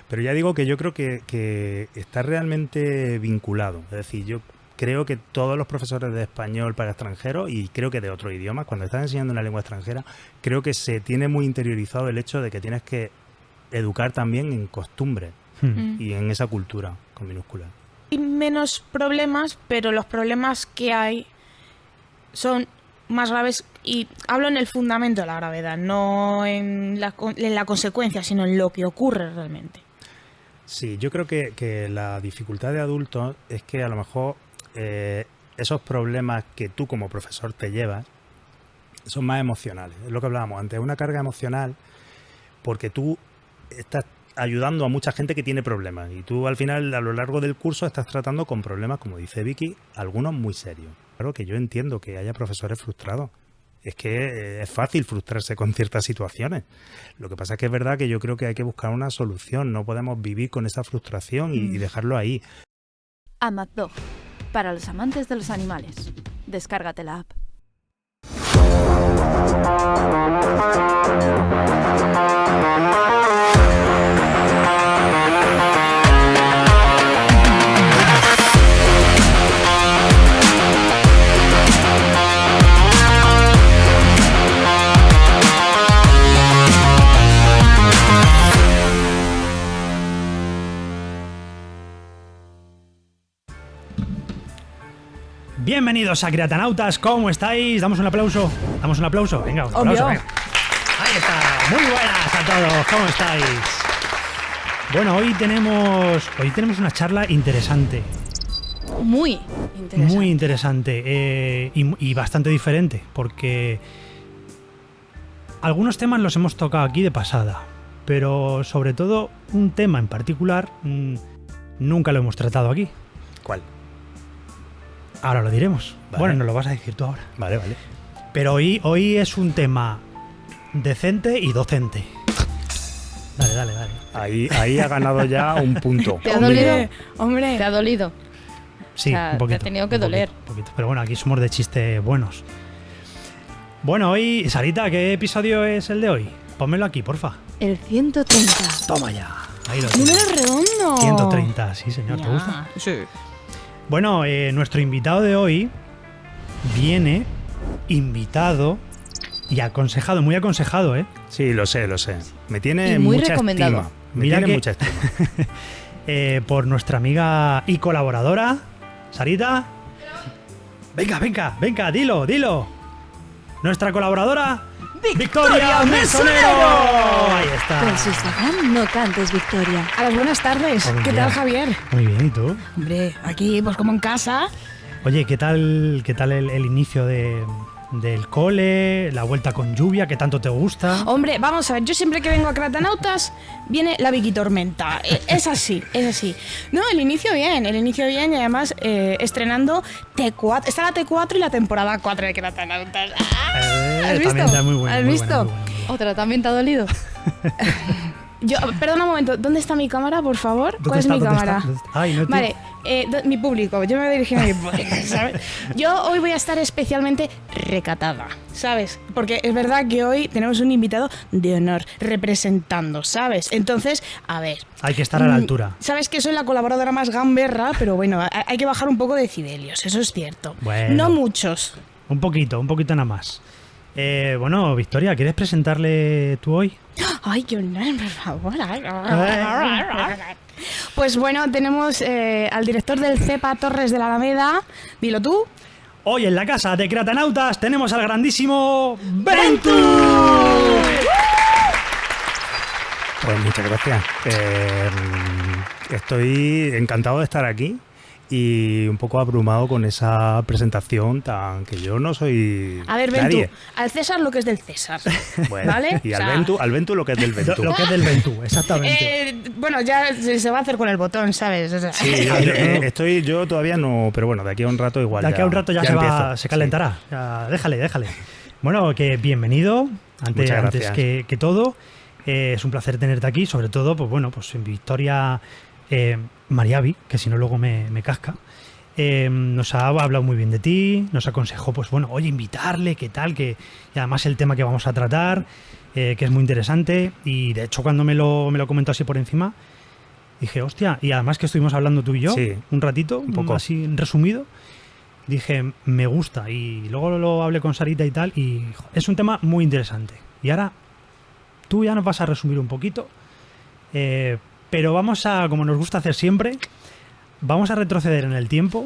Pero ya digo que yo creo que está realmente vinculado. Es decir, yo creo que todos los profesores de español para extranjeros y creo que de otros idiomas, cuando estás enseñando una lengua extranjera, creo que se tiene muy interiorizado el hecho de que tienes que educar también en costumbres y en esa cultura con minúsculas. Hay menos problemas, pero los problemas que hay son más graves, y hablo en el fundamento de la gravedad, no en la consecuencia, sino en lo que ocurre realmente. Sí, yo creo que la dificultad de adultos es que a lo mejor esos problemas que tú como profesor te llevas son más emocionales. Es lo que hablábamos antes, una carga emocional, porque tú estás ayudando a mucha gente que tiene problemas y tú al final a lo largo del curso estás tratando con problemas, como dice Vicky, algunos muy serios. Claro que yo entiendo que haya profesores frustrados. Es que es fácil frustrarse con ciertas situaciones. Lo que pasa es que es verdad que yo creo que hay que buscar una solución. No podemos vivir con esa frustración y dejarlo ahí. AmadDog, para los amantes de los animales. Descárgate la app. Bienvenidos a Creatanautas, ¿cómo estáis? Damos un aplauso. Damos un aplauso. Venga, un aplauso. Venga. Ahí está. Muy buenas a todos, ¿cómo estáis? Bueno, hoy tenemos una charla interesante. Muy interesante. Muy interesante y bastante diferente, porque algunos temas los hemos tocado aquí de pasada, pero sobre todo un tema en particular nunca lo hemos tratado aquí. ¿Cuál? Ahora lo diremos. Vale. Bueno, nos lo vas a decir tú ahora. Vale. Pero hoy es un tema decente y docente. Dale. Ahí ha ganado ya un punto. ¿Te ha dolido? Hombre. ¿Te ha dolido? Sí, O sea, un poquito. te ha tenido que doler. Un poquito. Pero bueno, aquí somos de chistes buenos. Bueno, hoy, Sarita, ¿qué episodio es el de hoy? Pónmelo aquí, porfa. El 130. Toma ya. Ahí lo ¡Número tienes. redondo! 130, sí, señor. ¿Te gusta? Sí. Bueno, nuestro invitado de hoy viene invitado y aconsejado, muy aconsejado, ¿eh? Sí, lo sé. Me tiene Y muy mucha recomendado. estima. Mira Tiene que- mucha estima. Por nuestra amiga y colaboradora, Sarita. Venga, dilo. Nuestra colaboradora, Victoria Mesonero. Ahí está. Con sus Instagram no cantes, Victoria. A las buenas tardes. Muy ¿Qué bien. tal, Javier? Muy bien, ¿y tú? Hombre, aquí pues como en casa. Oye, ¿qué tal el inicio del cole, la vuelta con lluvia, que tanto te gusta? Hombre, vamos a ver, yo siempre que vengo a Creatanautas viene la Vicky Tormenta. Es así. No, el inicio bien y además estrenando T4. Está la T4 y la temporada 4 de Creatanautas. ¿Has visto? También está muy buena. ¿Has muy visto? buena, muy buena. ¿Otra también te ha dolido? Perdona un momento, ¿dónde está mi cámara, por favor? ¿Cuál es mi cámara? ¿Dónde está? Ay, no, tío. Vale, mi público, yo me voy a dirigir a mi público, ¿sabes? Yo hoy voy a estar especialmente recatada, ¿sabes? Porque es verdad que hoy tenemos un invitado de honor representando, ¿sabes? Entonces, a ver. Hay que estar a la altura. Sabes que soy la colaboradora más gamberra, pero bueno, hay que bajar un poco de decibelios, eso es cierto. Bueno. No muchos. Un poquito nada más. Bueno, Victoria, ¿quieres presentarle tú hoy? Ay, qué honor, por favor. Pues bueno, tenemos al director del CEPA Torres de la Alameda. Dilo tú. Hoy en la casa de Creatanautas tenemos al grandísimo Ventu. Pues muchas gracias. Estoy encantado de estar aquí y un poco abrumado con esa presentación tan que yo no soy A ver, Ventu, nadie. al César lo que es del César. Bueno, ¿Vale? y O sea, al Ventu lo que es del Ventu. Lo que es del Ventu, exactamente. bueno, ya se va a hacer con el botón, ¿sabes? O sea, Sí, yo todavía no, pero bueno, de aquí a un rato igual. De aquí a un rato ya empiezo. se calentará. Ya, déjale. Bueno, que bienvenido. Antes gracias. que todo, es un placer tenerte aquí, sobre todo, pues bueno, pues en Victoria Mariavi, que si no luego me casca. Nos ha hablado muy bien de ti, nos aconsejó, pues bueno, oye, invitarle, qué tal, y además el tema que vamos a tratar, que es muy interesante, y de hecho cuando me lo comentó así por encima, Dije, hostia, y además que estuvimos hablando tú y yo Sí. un ratito, Un poco. así resumido, dije, me gusta. Y luego lo hablé con Sarita y tal, y es un tema muy interesante. Y ahora tú ya nos vas a resumir un poquito, pero vamos a, como nos gusta hacer siempre, vamos a retroceder en el tiempo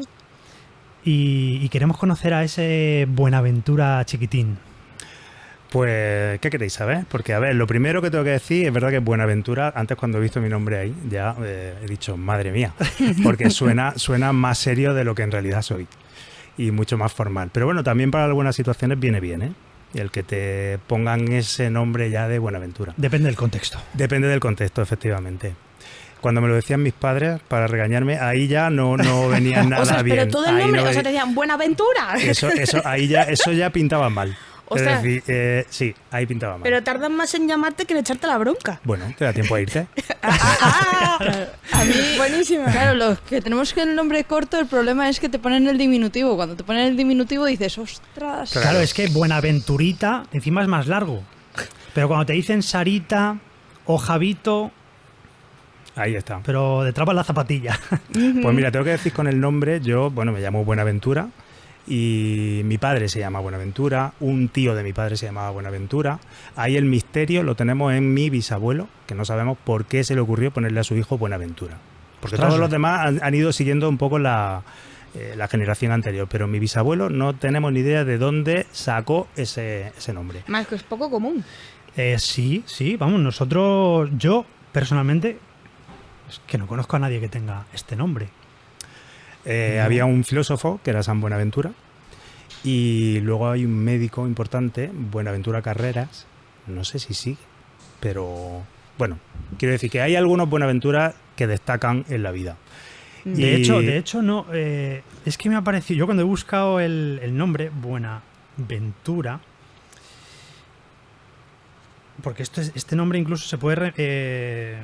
y queremos conocer a ese Buenaventura chiquitín. Pues, ¿qué queréis saber? Porque, a ver, lo primero que tengo que decir, es verdad que Buenaventura, antes cuando he visto mi nombre ahí, ya he dicho, madre mía, porque suena más serio de lo que en realidad soy y mucho más formal. Pero bueno, también para algunas situaciones viene bien, ¿eh? El que te pongan ese nombre ya de Buenaventura. Depende del contexto. Depende del contexto, efectivamente. Cuando me lo decían mis padres para regañarme, ahí ya no venía nada Ostras, bien. pero todo el Ahí nombre, no o sea, ve- te decían Buenaventura. eso ya pintaba mal. Ostras. Es decir, sí, ahí pintaba mal. Pero tardan más en llamarte que en echarte la bronca. Bueno, te da tiempo a irte. A mí, Buenísima. claro, los que tenemos que el nombre corto, el problema es que te ponen el diminutivo. Cuando te ponen el diminutivo dices, ostras. Claro. Claro, es que Buenaventurita encima es más largo. Pero cuando te dicen Sarita o Javito, Ahí está. pero detrás va la zapatilla. Pues mira, tengo que decir con el nombre, yo, bueno, me llamo Buenaventura y mi padre se llama Buenaventura, un tío de mi padre se llamaba Buenaventura. Ahí el misterio lo tenemos en mi bisabuelo, que no sabemos por qué se le ocurrió ponerle a su hijo Buenaventura. Porque Ostras. todos los demás han ido siguiendo un poco la generación anterior, pero mi bisabuelo no tenemos ni idea de dónde sacó ese nombre. Más que es poco común. Sí, vamos, yo personalmente, es que no conozco a nadie que tenga este nombre. Había un filósofo que era San Buenaventura y luego hay un médico importante, Buenaventura Carreras, no sé si sigue, pero bueno, quiero decir que hay algunos Buenaventura que destacan en la vida. De hecho, no, es que me ha parecido, yo cuando he buscado el nombre, Buenaventura, porque este nombre incluso se puede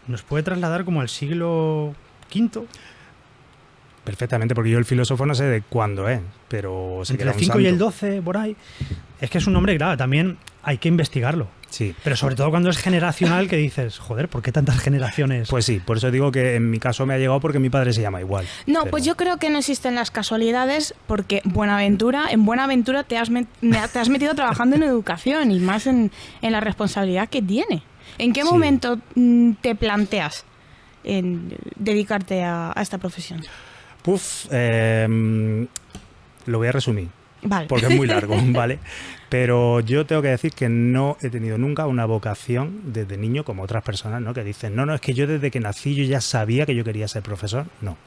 nos puede trasladar como al siglo V, Perfectamente, porque yo el filósofo no sé de cuándo es, pero sé que entre era el un 5 y el santo. 12, por ahí. Es que es un nombre, claro, también hay que investigarlo. Sí. Pero sobre todo cuando es generacional, que dices, joder, ¿por qué tantas generaciones? Pues sí, por eso digo que en mi caso me ha llegado porque mi padre se llama igual. No, Pero- pues yo creo que no existen las casualidades porque en Buenaventura te has metido trabajando en educación y más en la responsabilidad que tiene. ¿En qué Sí. momento te planteas en dedicarte a esta profesión? Lo voy a resumir. Vale. Porque es muy largo, ¿vale? Pero yo tengo que decir que no he tenido nunca una vocación desde niño como otras personas, ¿no? Que dicen, no, es que yo desde que nací yo ya sabía que yo quería ser profesor. No.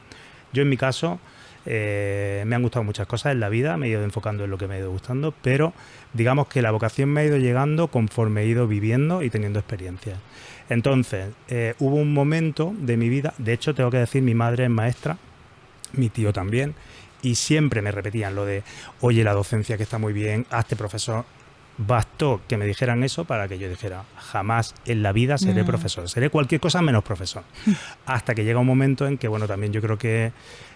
Yo en mi caso me han gustado muchas cosas en la vida, me he ido enfocando en lo que me ha ido gustando, pero digamos que la vocación me ha ido llegando conforme he ido viviendo y teniendo experiencias. Entonces, hubo un momento de mi vida, de hecho tengo que decir, mi madre es maestra, mi tío también, y siempre me repetían lo de, oye, la docencia que está muy bien, hazte profesor. Bastó que me dijeran eso para que yo dijera, jamás en la vida seré profesor, seré cualquier cosa menos profesor. Hasta que llega un momento en que, bueno, también yo creo que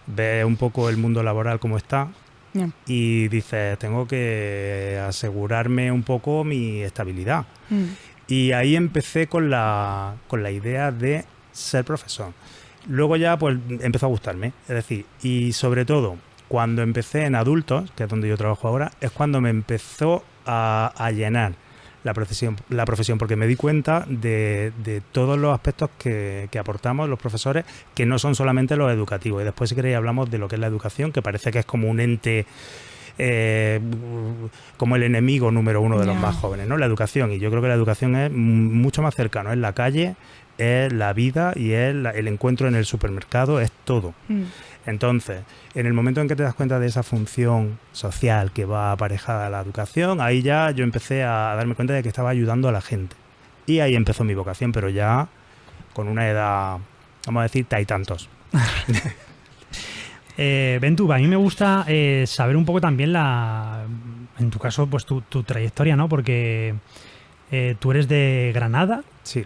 ves un poco el mundo laboral como está Ya. y dices, tengo que asegurarme un poco mi estabilidad. Y ahí empecé con la idea de ser profesor. Luego ya pues empezó a gustarme, es decir, y sobre todo cuando empecé en adultos, que es donde yo trabajo ahora, es cuando me empezó a llenar la profesión, porque me di cuenta de todos los aspectos que aportamos los profesores, que no son solamente los educativos. Y después, si queréis, hablamos de lo que es la educación, que parece que es como un ente, como el enemigo número uno de los Ya. más jóvenes, ¿no? La educación. Y yo creo que la educación es mucho más cercano, es la calle, es la vida y es el encuentro en el supermercado, es todo. Entonces, en el momento en que te das cuenta de esa función social que va aparejada a la educación, ahí ya yo empecé a darme cuenta de que estaba ayudando a la gente. Y ahí empezó mi vocación, pero ya con una edad, vamos a decir, tantos. Ventu, a mí me gusta saber un poco también en tu caso, pues tu trayectoria, ¿no? Porque tú eres de Granada. Sí.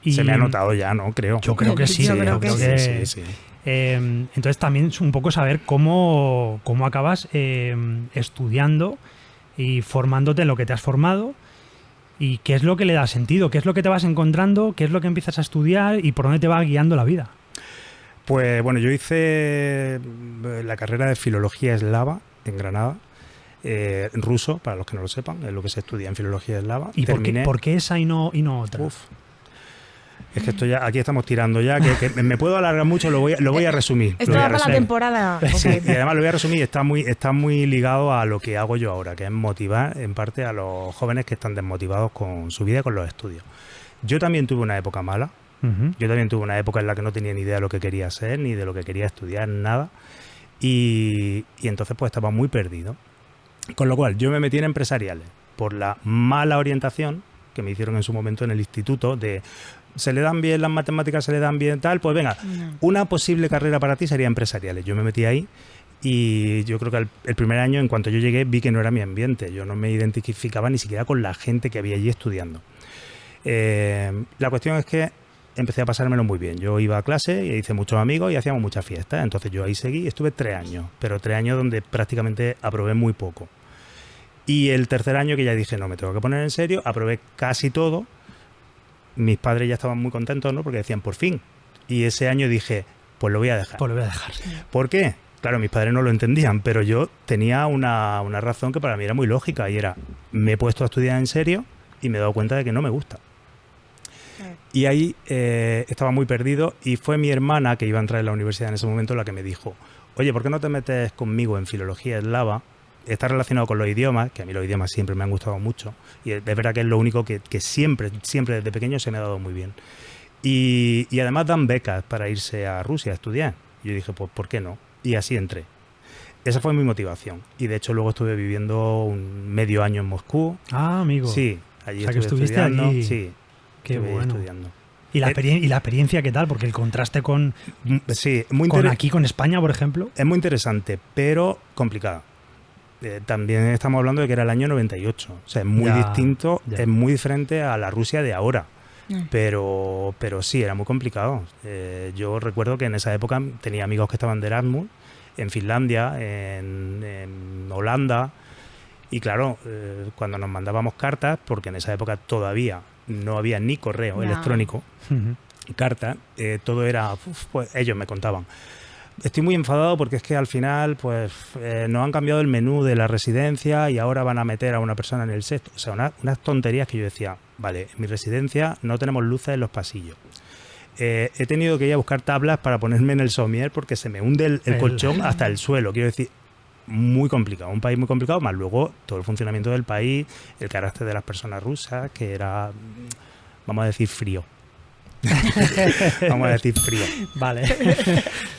Y Se me ha notado ya, ¿no? Creo. Yo creo que sí. Yo creo que sí, sí. sí. Entonces también es un poco saber cómo acabas estudiando y formándote en lo que te has formado ¿Y qué es lo que le da sentido? ¿Qué es lo que te vas encontrando? ¿Qué es lo que empiezas a estudiar? ¿Y por dónde te va guiando la vida? Pues bueno, yo hice la carrera de Filología Eslava en Granada, ruso, para los que no lo sepan, es lo que se estudia en Filología Eslava. ¿Y por qué esa y no otra? Uf. Es que esto ya, aquí estamos tirando ya, que me puedo alargar mucho, lo voy a resumir. Esto lo voy va a para la resumir. temporada. Sí, Ok. y además lo voy a resumir, está muy ligado a lo que hago yo ahora, que es motivar en parte a los jóvenes que están desmotivados con su vida y con los estudios. Yo también tuve una época mala, Ujú. yo también tuve una época en la que no tenía ni idea de lo que quería hacer, ni de lo que quería estudiar, nada, y entonces pues estaba muy perdido. Con lo cual yo me metí en empresariales por la mala orientación que me hicieron en su momento en el instituto de se le dan bien las matemáticas, se le dan bien tal, pues venga, una posible carrera para ti sería empresariales. Yo me metí ahí y yo creo que el primer año, en cuanto yo llegué, vi que no era mi ambiente. Yo no me identificaba ni siquiera con la gente que había allí estudiando. La cuestión es que empecé a pasármelo muy bien. Yo iba a clase y hice muchos amigos y hacíamos muchas fiestas. Entonces yo ahí seguí y estuve 3 años, pero 3 años donde prácticamente aprobé muy poco. Y el tercer año que ya dije, no, me tengo que poner en serio, aprobé casi todo. Mis padres ya estaban muy contentos, ¿no? Porque decían, por fin. Y ese año dije, pues lo voy a dejar. Pues lo voy a dejar. ¿Por qué? Claro, mis padres no lo entendían, pero yo tenía una razón que para mí era muy lógica y era, me he puesto a estudiar en serio y me he dado cuenta de que no me gusta. Y ahí estaba muy perdido y fue mi hermana, que iba a entrar en la universidad en ese momento, la que me dijo, oye, ¿por qué no te metes conmigo en Filología Eslava? Está relacionado con los idiomas, que a mí los idiomas siempre me han gustado mucho, y es verdad que es lo único que siempre desde pequeño se me ha dado muy bien. Y además dan becas para irse a Rusia a estudiar. Y yo dije, pues ¿por qué no? Y así entré. Esa fue mi motivación. Y de hecho luego estuve viviendo un medio año en Moscú. Ah, amigo. Sí, allí O sea, que estuve estuviste estudiando. allí. Sí, Qué estuve bueno. estudiando. ¿Y la experiencia qué tal? Porque el contraste con Sí, aquí, con España, por ejemplo. es muy interesante, pero complicada. También estamos hablando de que era el año 98. O sea, es muy distinto, ya. es muy diferente a la Rusia de ahora. Mm. Pero sí, era muy complicado. Yo recuerdo que en esa época tenía amigos que estaban de Erasmus, en Finlandia, en Holanda. Y claro, cuando nos mandábamos cartas, porque en esa época todavía no había ni correo No. electrónico, Ujú. carta, todo era, pues ellos me contaban. Estoy muy enfadado porque es que al final pues nos han cambiado el menú de la residencia y ahora van a meter a una persona en el sexto. O sea, unas tonterías que yo decía, vale, en mi residencia no tenemos luces en los pasillos. He tenido que ir a buscar tablas para ponerme en el somier porque se me hunde el colchón hasta el suelo. Quiero decir, muy complicado, un país muy complicado, más luego todo el funcionamiento del país, el carácter de las personas rusas, que era, vamos a decir, frío. Vamos a decir frío. Vale.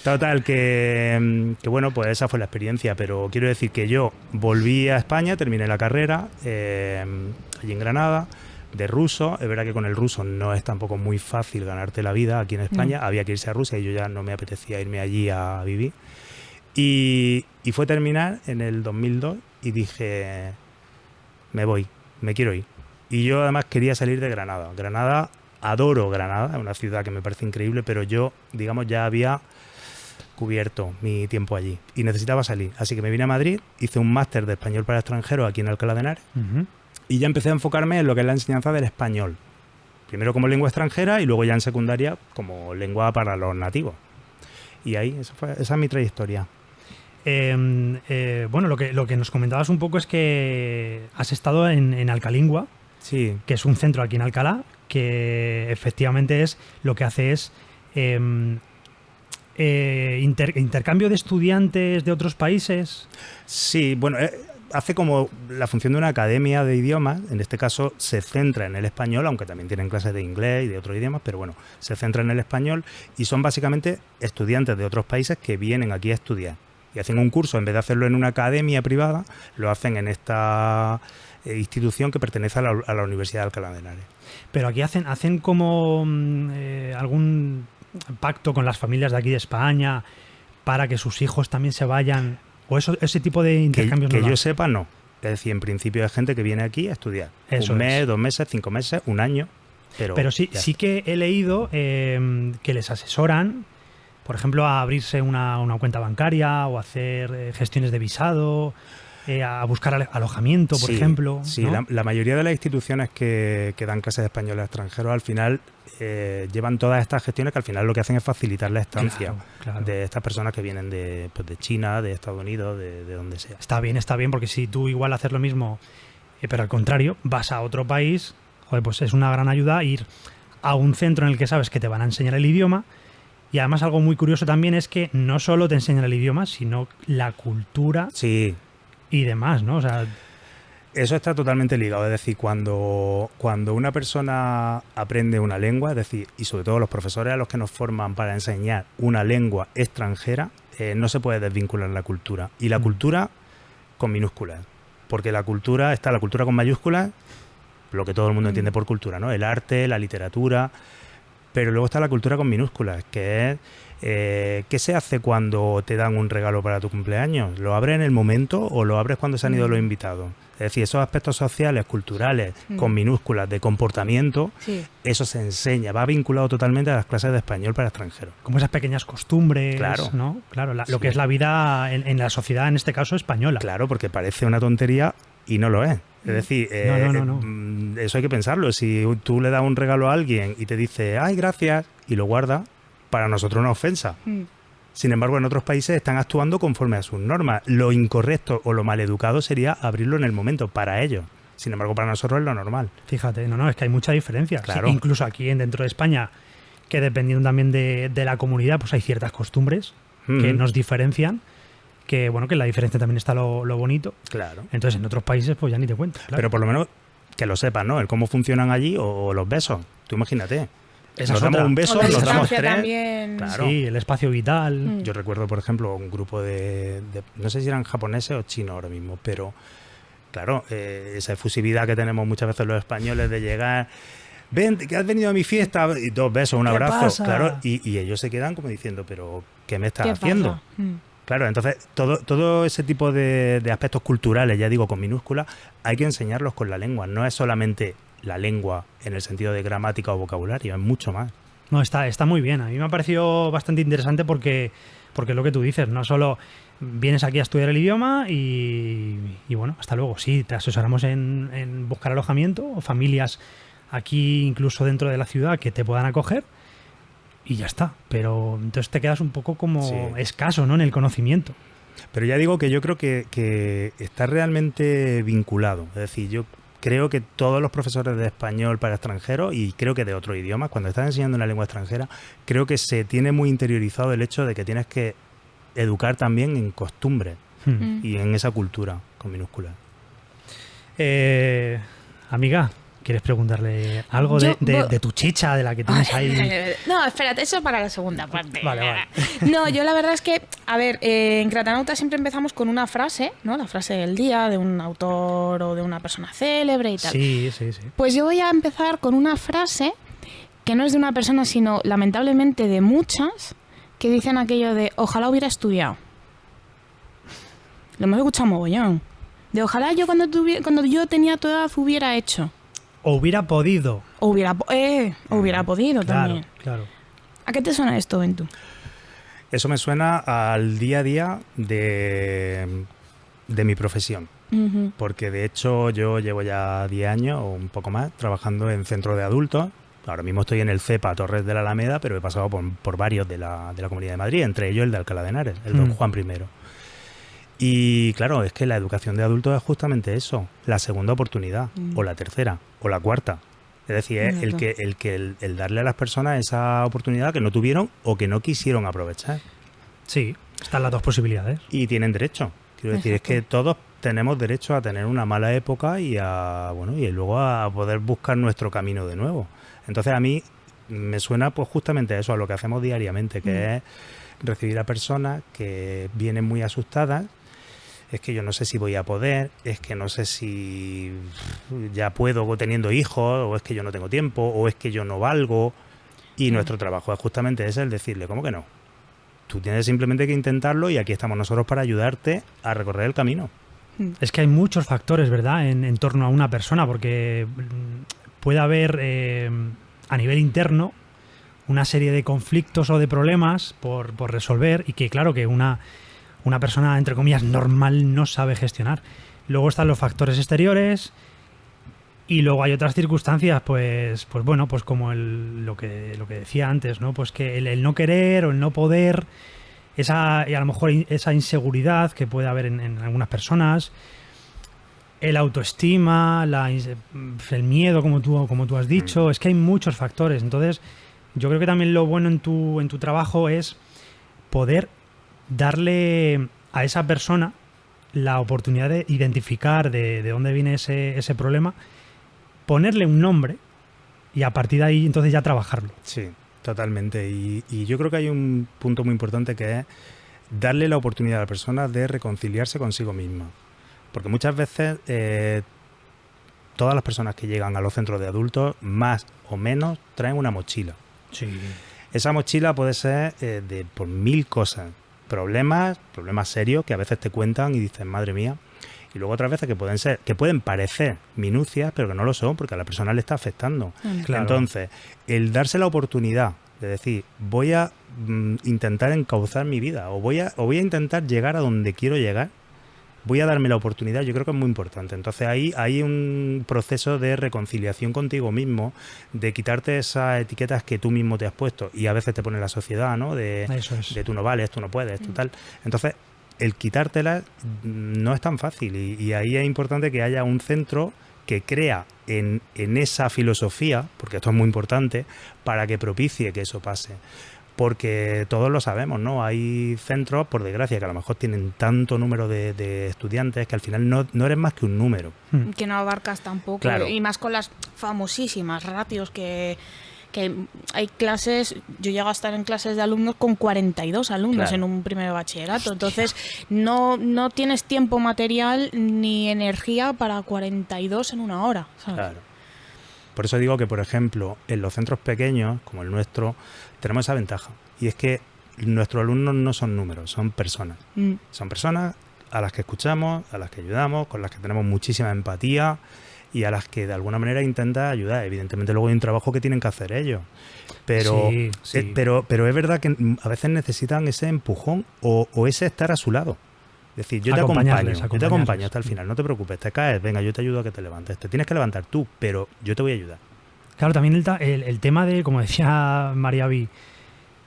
Total, que bueno, pues esa fue la experiencia, pero quiero decir que yo volví a España, terminé la carrera allí en Granada, de ruso. Es verdad que con el ruso no es tampoco muy fácil ganarte la vida aquí en España, había que irse a Rusia y yo ya no me apetecía irme allí a vivir. Y fue terminar en el 2002 y dije, me voy, me quiero ir. Y yo además quería salir de Granada. Granada, adoro Granada, es una ciudad que me parece increíble, pero yo, digamos, ya había cubierto mi tiempo allí y necesitaba salir. Así que me vine a Madrid, hice un máster de español para extranjeros aquí en Alcalá de Henares Ujú. y ya empecé a enfocarme en lo que es la enseñanza del español. Primero como lengua extranjera y luego ya en secundaria como lengua para los nativos. Y ahí, esa es mi trayectoria. Bueno, lo que nos comentabas un poco es que has estado en Alcalingua, Sí, que es un centro aquí en Alcalá, que efectivamente es lo que hace es intercambio de estudiantes de otros países. sí, bueno, hace como la función de una academia de idiomas. En este caso se centra en el español, aunque también tienen clases de inglés y de otros idiomas, pero bueno, se centra en el español y son básicamente estudiantes de otros países que vienen aquí a estudiar. Y hacen un curso, en vez de hacerlo en una academia privada, lo hacen en esta institución que pertenece a la Universidad de Alcalá de Henares. Pero aquí hacen como algún pacto con las familias de aquí de España para que sus hijos también se vayan, o ese tipo de intercambios Que no lo yo hacen. sepa, no. Es decir, en principio hay gente que viene aquí a estudiar. Eso un mes, es. 2 meses, 5 meses, un año. Pero sí, ya. sí que he leído que les asesoran, por ejemplo, a abrirse una cuenta bancaria o hacer gestiones de visado. a buscar alojamiento, por Sí, ejemplo. Sí, ¿no? la mayoría de las instituciones que dan clases de español a extranjeros al final llevan todas estas gestiones que al final lo que hacen es facilitar la estancia Claro. de estas personas que vienen de China, de Estados Unidos, de donde sea. Está bien, porque si tú igual haces lo mismo, pero al contrario, vas a otro país, joder, pues es una gran ayuda ir a un centro en el que sabes que te van a enseñar el idioma. Y además algo muy curioso también es que no solo te enseñan el idioma, sino la cultura Sí, y demás, ¿no? O sea, eso está totalmente ligado. Es decir, cuando una persona aprende una lengua, es decir, y sobre todo los profesores a los que nos forman para enseñar una lengua extranjera, no se puede desvincular la cultura. Y la cultura con minúsculas. Porque la cultura está la cultura con mayúsculas, lo que todo el mundo entiende por cultura, ¿no? El arte, la literatura. Pero luego está la cultura con minúsculas, que es ¿qué se hace cuando te dan un regalo para tu cumpleaños? ¿Lo abres en el momento o lo abres cuando se han ido los invitados? Es decir, esos aspectos sociales, culturales, con minúsculas, de comportamiento, Sí. eso se enseña, va vinculado totalmente a las clases de español para extranjeros. como esas pequeñas costumbres, Claro. ¿no? Claro, lo Sí. que es la vida en la sociedad, en este caso española. Claro, porque parece una tontería y no lo es. Es decir, No. eso hay que pensarlo. Si tú le das un regalo a alguien y te dice, ay, gracias, y lo guarda, para nosotros es una ofensa. Sin embargo, en otros países están actuando conforme a sus normas. Lo incorrecto o lo maleducado sería abrirlo en el momento para ellos. Sin embargo, para nosotros es lo normal. Fíjate, es que hay mucha diferencia. Claro. Sí, incluso aquí dentro de España, que dependiendo también de la comunidad, pues hay ciertas costumbres que Ujú. nos diferencian, que bueno, que en la diferencia también está lo bonito. Claro. Entonces en otros países pues ya ni te cuento. Claro. Pero por lo menos que lo sepas, ¿no? El cómo funcionan allí o los besos. Tú imagínate. Esa Nos es otra. damos un beso, O la nos damos distancia tres. también. Claro. Sí, el espacio vital. Yo recuerdo, por ejemplo, un grupo no sé si eran japoneses o chinos ahora mismo, pero claro, esa efusividad que tenemos muchas veces los españoles de llegar, ven, que has venido a mi fiesta, y 2 besos, un ¿Qué abrazo, pasa? claro, y ellos se quedan como diciendo, pero ¿qué me estás ¿Qué haciendo? pasa? Claro, entonces todo ese tipo de aspectos culturales, ya digo con minúsculas, hay que enseñarlos con la lengua. No es solamente la lengua en el sentido de gramática o vocabulario, es mucho más. No, está muy bien. A mí me ha parecido bastante interesante porque es lo que tú dices, no solo vienes aquí a estudiar el idioma y bueno, hasta luego. Sí, te asesoramos en buscar alojamiento o familias aquí incluso dentro de la ciudad que te puedan acoger y ya está. Pero entonces te quedas un poco como Sí. escaso, ¿no? En el conocimiento. Pero ya digo que yo creo que está realmente vinculado. Es decir, yo creo que todos los profesores de español para extranjeros y creo que de otros idiomas, cuando estás enseñando una lengua extranjera, creo que se tiene muy interiorizado el hecho de que tienes que educar también en costumbres y en esa cultura con minúsculas. Amiga, ¿quieres preguntarle algo Yo de tu chicha, de la que tienes ahí? No, espérate, eso es para la segunda parte. Vale. No, yo la verdad es que, a ver, en Cratanauta siempre empezamos con una frase, ¿no? La frase del día de un autor o de una persona célebre y tal. Sí. Pues yo voy a empezar con una frase que no es de una persona, sino lamentablemente de muchas, que dicen aquello de ojalá hubiera estudiado. Lo hemos escuchado mogollón. De ojalá yo cuando yo tenía tu edad hubiera hecho. O hubiera podido. O hubiera podido también. Claro. ¿A qué te suena esto, Ventu? Eso me suena al día a día de mi profesión. Porque de hecho yo llevo ya 10 años o un poco más trabajando en centro de adultos. Ahora mismo estoy en el CEPA Torres de la Alameda, pero he pasado por varios de la Comunidad de Madrid, entre ellos el de Alcalá de Henares, el Don Juan I. Y claro, es que la educación de adultos es justamente eso, la segunda oportunidad, o la tercera, o la cuarta. Es decir, es el darle a las personas esa oportunidad que no tuvieron o que no quisieron aprovechar. Sí, están las dos posibilidades. Y tienen derecho. Quiero decir, es que todos tenemos derecho a tener una mala época y luego a poder buscar nuestro camino de nuevo. Entonces a mí me suena pues justamente eso, a lo que hacemos diariamente, que es recibir a personas que vienen muy asustadas. Es que yo no sé si voy a poder, es que no sé si ya puedo teniendo hijos, o es que yo no tengo tiempo, o es que yo no valgo. Y nuestro trabajo es justamente ese, el decirle, ¿cómo que no? Tú tienes simplemente que intentarlo y aquí estamos nosotros para ayudarte a recorrer el camino. Es que hay muchos factores, ¿verdad?, en torno a una persona, porque puede haber a nivel interno una serie de conflictos o de problemas por resolver y que claro que una una persona, entre comillas, normal no sabe gestionar. Luego están los factores exteriores y luego hay otras circunstancias, pues bueno, pues como lo que decía antes, ¿no? Pues que el no querer o el no poder, y a lo mejor esa inseguridad que puede haber en algunas personas, el autoestima, el miedo, como tú has dicho, es que hay muchos factores. Entonces, yo creo que también lo bueno en tu trabajo es poder darle a esa persona la oportunidad de identificar de dónde viene ese problema, ponerle un nombre y a partir de ahí entonces ya trabajarlo. Sí, totalmente. Y yo creo que hay un punto muy importante que es darle la oportunidad a la persona de reconciliarse consigo misma. Porque muchas veces todas las personas que llegan a los centros de adultos, más o menos, traen una mochila. Sí. Esa mochila puede ser por 1000 cosas. Problemas serios que a veces te cuentan y dices, madre mía. Y luego otras veces que pueden parecer minucias, pero que no lo son, porque a la persona le está afectando. Claro. Entonces, el darse la oportunidad de decir, voy a intentar encauzar mi vida, o voy a intentar llegar a donde quiero llegar, voy a darme la oportunidad, yo creo que es muy importante. Entonces ahí hay un proceso de reconciliación contigo mismo, de quitarte esas etiquetas que tú mismo te has puesto y a veces te pone la sociedad, ¿no? Eso es. De tú no vales, tú no puedes, tú tal. Entonces, el quitártelas no es tan fácil y ahí es importante que haya un centro que crea en esa filosofía, porque esto es muy importante, para que propicie que eso pase. Porque todos lo sabemos, ¿no? Hay centros, por desgracia, que a lo mejor tienen tanto número de estudiantes que al final no eres más que un número. Que no abarcas tampoco. Claro. Y más con las famosísimas ratios que hay clases, yo llego a estar en clases de alumnos con 42 alumnos Claro. en un primer bachillerato. Entonces, no tienes tiempo material ni energía para 42 en una hora, ¿sabes? Claro. Por eso digo que, por ejemplo, en los centros pequeños, como el nuestro, tenemos esa ventaja. Y es que nuestros alumnos no son números, son personas. Son personas a las que escuchamos, a las que ayudamos, con las que tenemos muchísima empatía y a las que de alguna manera intenta ayudar. Evidentemente luego hay un trabajo que tienen que hacer ellos. Pero, Sí. pero es verdad que a veces necesitan ese empujón o ese estar a su lado. Es decir, yo te acompaño hasta el final, no te preocupes, te caes, venga, yo te ayudo a que te levantes. Te tienes que levantar tú, pero yo te voy a ayudar. Claro, también el tema de, como decía Mariavi,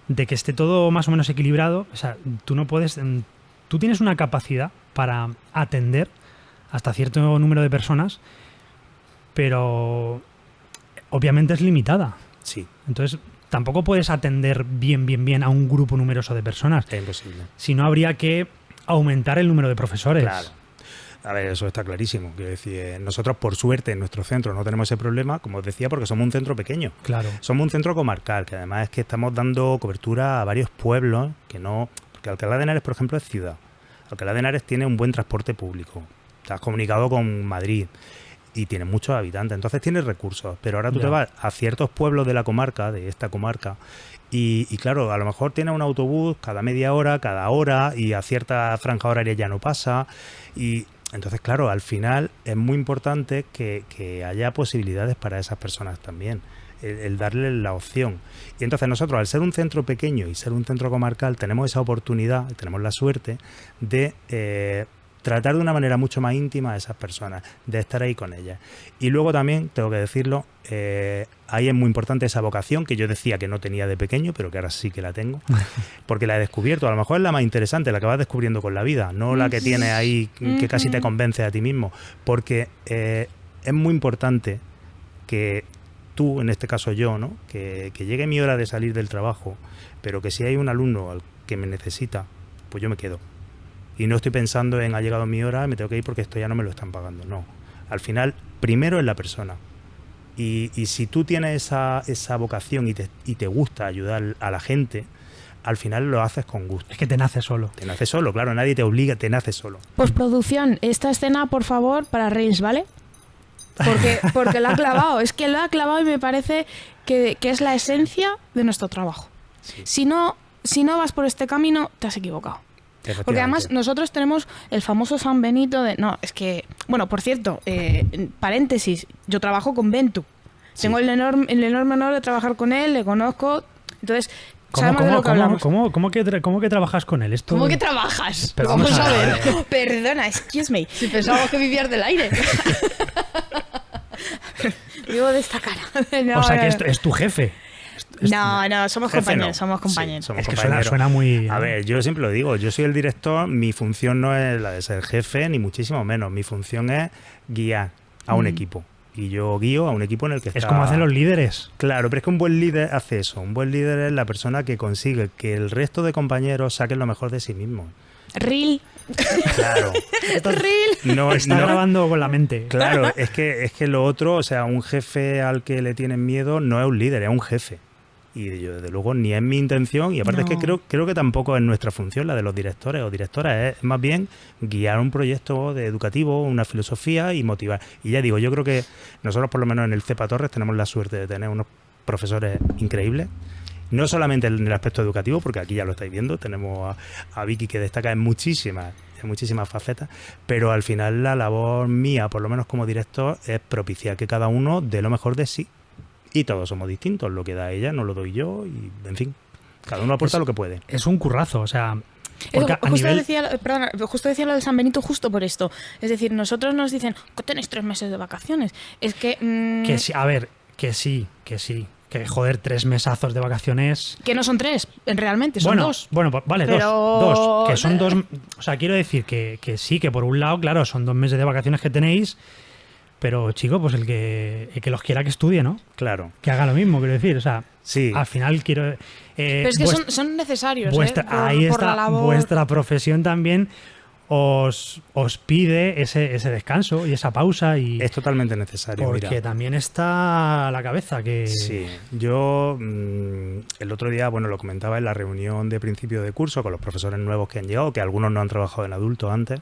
de que esté todo más o menos equilibrado. O sea, tú tienes una capacidad para atender hasta cierto número de personas, pero obviamente es limitada. Sí, Entonces, tampoco puedes atender bien a un grupo numeroso de personas. es imposible. Si no, habría que aumentar el número de profesores. Claro. A ver, eso está clarísimo. Quiero decir, nosotros, por suerte, en nuestro centro no tenemos ese problema, como os decía, porque somos un centro pequeño. Claro. Somos un centro comarcal, que además es que estamos dando cobertura a varios pueblos que no... Porque Alcalá de Henares, por ejemplo, es ciudad. Alcalá de Henares tiene un buen transporte público. Estás comunicado con Madrid y tiene muchos habitantes, entonces tiene recursos. Pero ahora tú te vas a ciertos pueblos de la comarca, de esta comarca, y claro, a lo mejor tiene un autobús cada media hora, cada hora, y a cierta franja horaria ya no pasa. Y entonces, claro, al final es muy importante que haya posibilidades para esas personas también, el darle la opción. Y entonces nosotros, al ser un centro pequeño y ser un centro comarcal, tenemos esa oportunidad, tenemos la suerte de tratar de una manera mucho más íntima a esas personas, de estar ahí con ellas. Y luego también, tengo que decirlo, ahí es muy importante esa vocación que yo decía que no tenía de pequeño, pero que ahora sí que la tengo, porque la he descubierto. A lo mejor es la más interesante, la que vas descubriendo con la vida, no la que tienes ahí que casi te convence a ti mismo, porque es muy importante que tú, en este caso yo, ¿no? que llegue mi hora de salir del trabajo, pero que si hay un alumno al que me necesita, pues yo me quedo. Y no estoy pensando en ha llegado mi hora, me tengo que ir porque esto ya no me lo están pagando. No. Al final, primero es la persona. Y si tú tienes esa vocación y te gusta ayudar a la gente, al final lo haces con gusto. Es que te nace solo. Te nace solo, claro, nadie te obliga, te nace solo. Postproducción, esta escena, por favor, para Reels, ¿vale? Porque la ha clavado. Es que lo ha clavado y me parece que es la esencia de nuestro trabajo. Sí. Si no vas por este camino, te has equivocado. Porque además nosotros tenemos el famoso San Benito de... No, es que... Bueno, por cierto, paréntesis, yo trabajo con Ventu. Sí. Tengo el enorme honor de trabajar con él, le conozco. Entonces, sabemos de lo que hablamos. ¿Cómo que trabajas con él? Esto... ¿Cómo que trabajas? Pero vamos a ver. Perdona, excuse me. Si pensaba que vivías del aire. Vivo de esta cara. No, o sea, que no. es tu jefe. No, somos Jefe compañeros, no. somos compañeros. Sí, somos Es que compañeros. suena muy... A ver, yo siempre lo digo, yo soy el director, mi función no es la de ser jefe, ni muchísimo menos. Mi función es guiar a un equipo. Y yo guío a un equipo en el que está... Es como hacen los líderes. Claro, pero es que un buen líder hace eso. Un buen líder es la persona que consigue que el resto de compañeros saquen lo mejor de sí mismos. Real. Claro. Real. No, Está grabando con la mente. Claro, es que lo otro, o sea, un jefe al que le tienen miedo no es un líder, es un jefe. Y yo, desde luego, ni es mi intención, y aparte No. es que creo que tampoco es nuestra función la de los directores o directoras, es más bien guiar un proyecto educativo, una filosofía y motivar. Y ya digo, yo creo que nosotros, por lo menos en el CEPA Torres, tenemos la suerte de tener unos profesores increíbles. No solamente en el aspecto educativo, porque aquí ya lo estáis viendo, tenemos a Vicky que destaca en muchísimas facetas, pero al final la labor mía, por lo menos como director, es propiciar que cada uno dé lo mejor de sí. Y todos somos distintos, lo que da ella no lo doy yo, y en fin, cada uno aporta lo que puede. Es un currazo, o sea... Porque a Justo, nivel... justo decía lo de San Benito justo por esto. Es decir, nosotros nos dicen que tenéis 3 meses de vacaciones. Es que... Que sí, a ver, que sí. Que joder, 3 mesazos de vacaciones... que no son 3, realmente, son 2. Bueno, vale, Pero- dos. Que son 2... O sea, quiero decir que sí, que por un lado, claro, son 2 meses de vacaciones que tenéis, pero, chico, pues el que los quiera que estudie, ¿no? Claro, Que haga lo mismo, quiero decir. O sea, sí. al final quiero... Pero es que son necesarios, ahí por la está, labor. vuestra profesión también os pide ese descanso y esa pausa y... Es totalmente necesario. Porque Mira. también está a la cabeza que... Sí, yo el otro día, bueno, lo comentaba en la reunión de principio de curso con los profesores nuevos que han llegado, que algunos no han trabajado en adultos antes,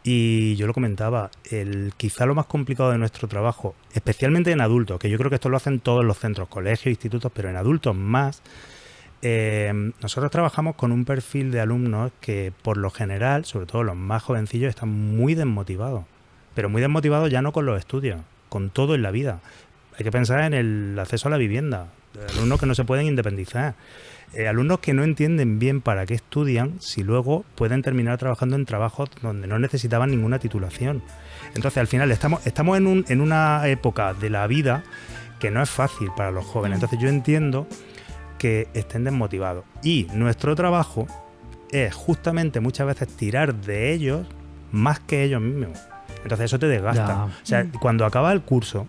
y yo lo comentaba, quizá lo más complicado de nuestro trabajo, especialmente en adultos, que yo creo que esto lo hacen todos los centros, colegios, institutos, pero en adultos más, nosotros trabajamos con un perfil de alumnos que por lo general, sobre todo los más jovencillos, están muy desmotivados, pero muy desmotivados ya no con los estudios, con todo en la vida. Hay que pensar en el acceso a la vivienda, alumnos que no se pueden independizar, alumnos que no entienden bien para qué estudian si luego pueden terminar trabajando en trabajos donde no necesitaban ninguna titulación. Entonces, al final, estamos en una época de la vida que no es fácil para los jóvenes. Entonces, yo entiendo que estén desmotivados. Y nuestro trabajo es justamente muchas veces tirar de ellos más que ellos mismos. Entonces, eso te desgasta. Ya. O sea, cuando acaba el curso,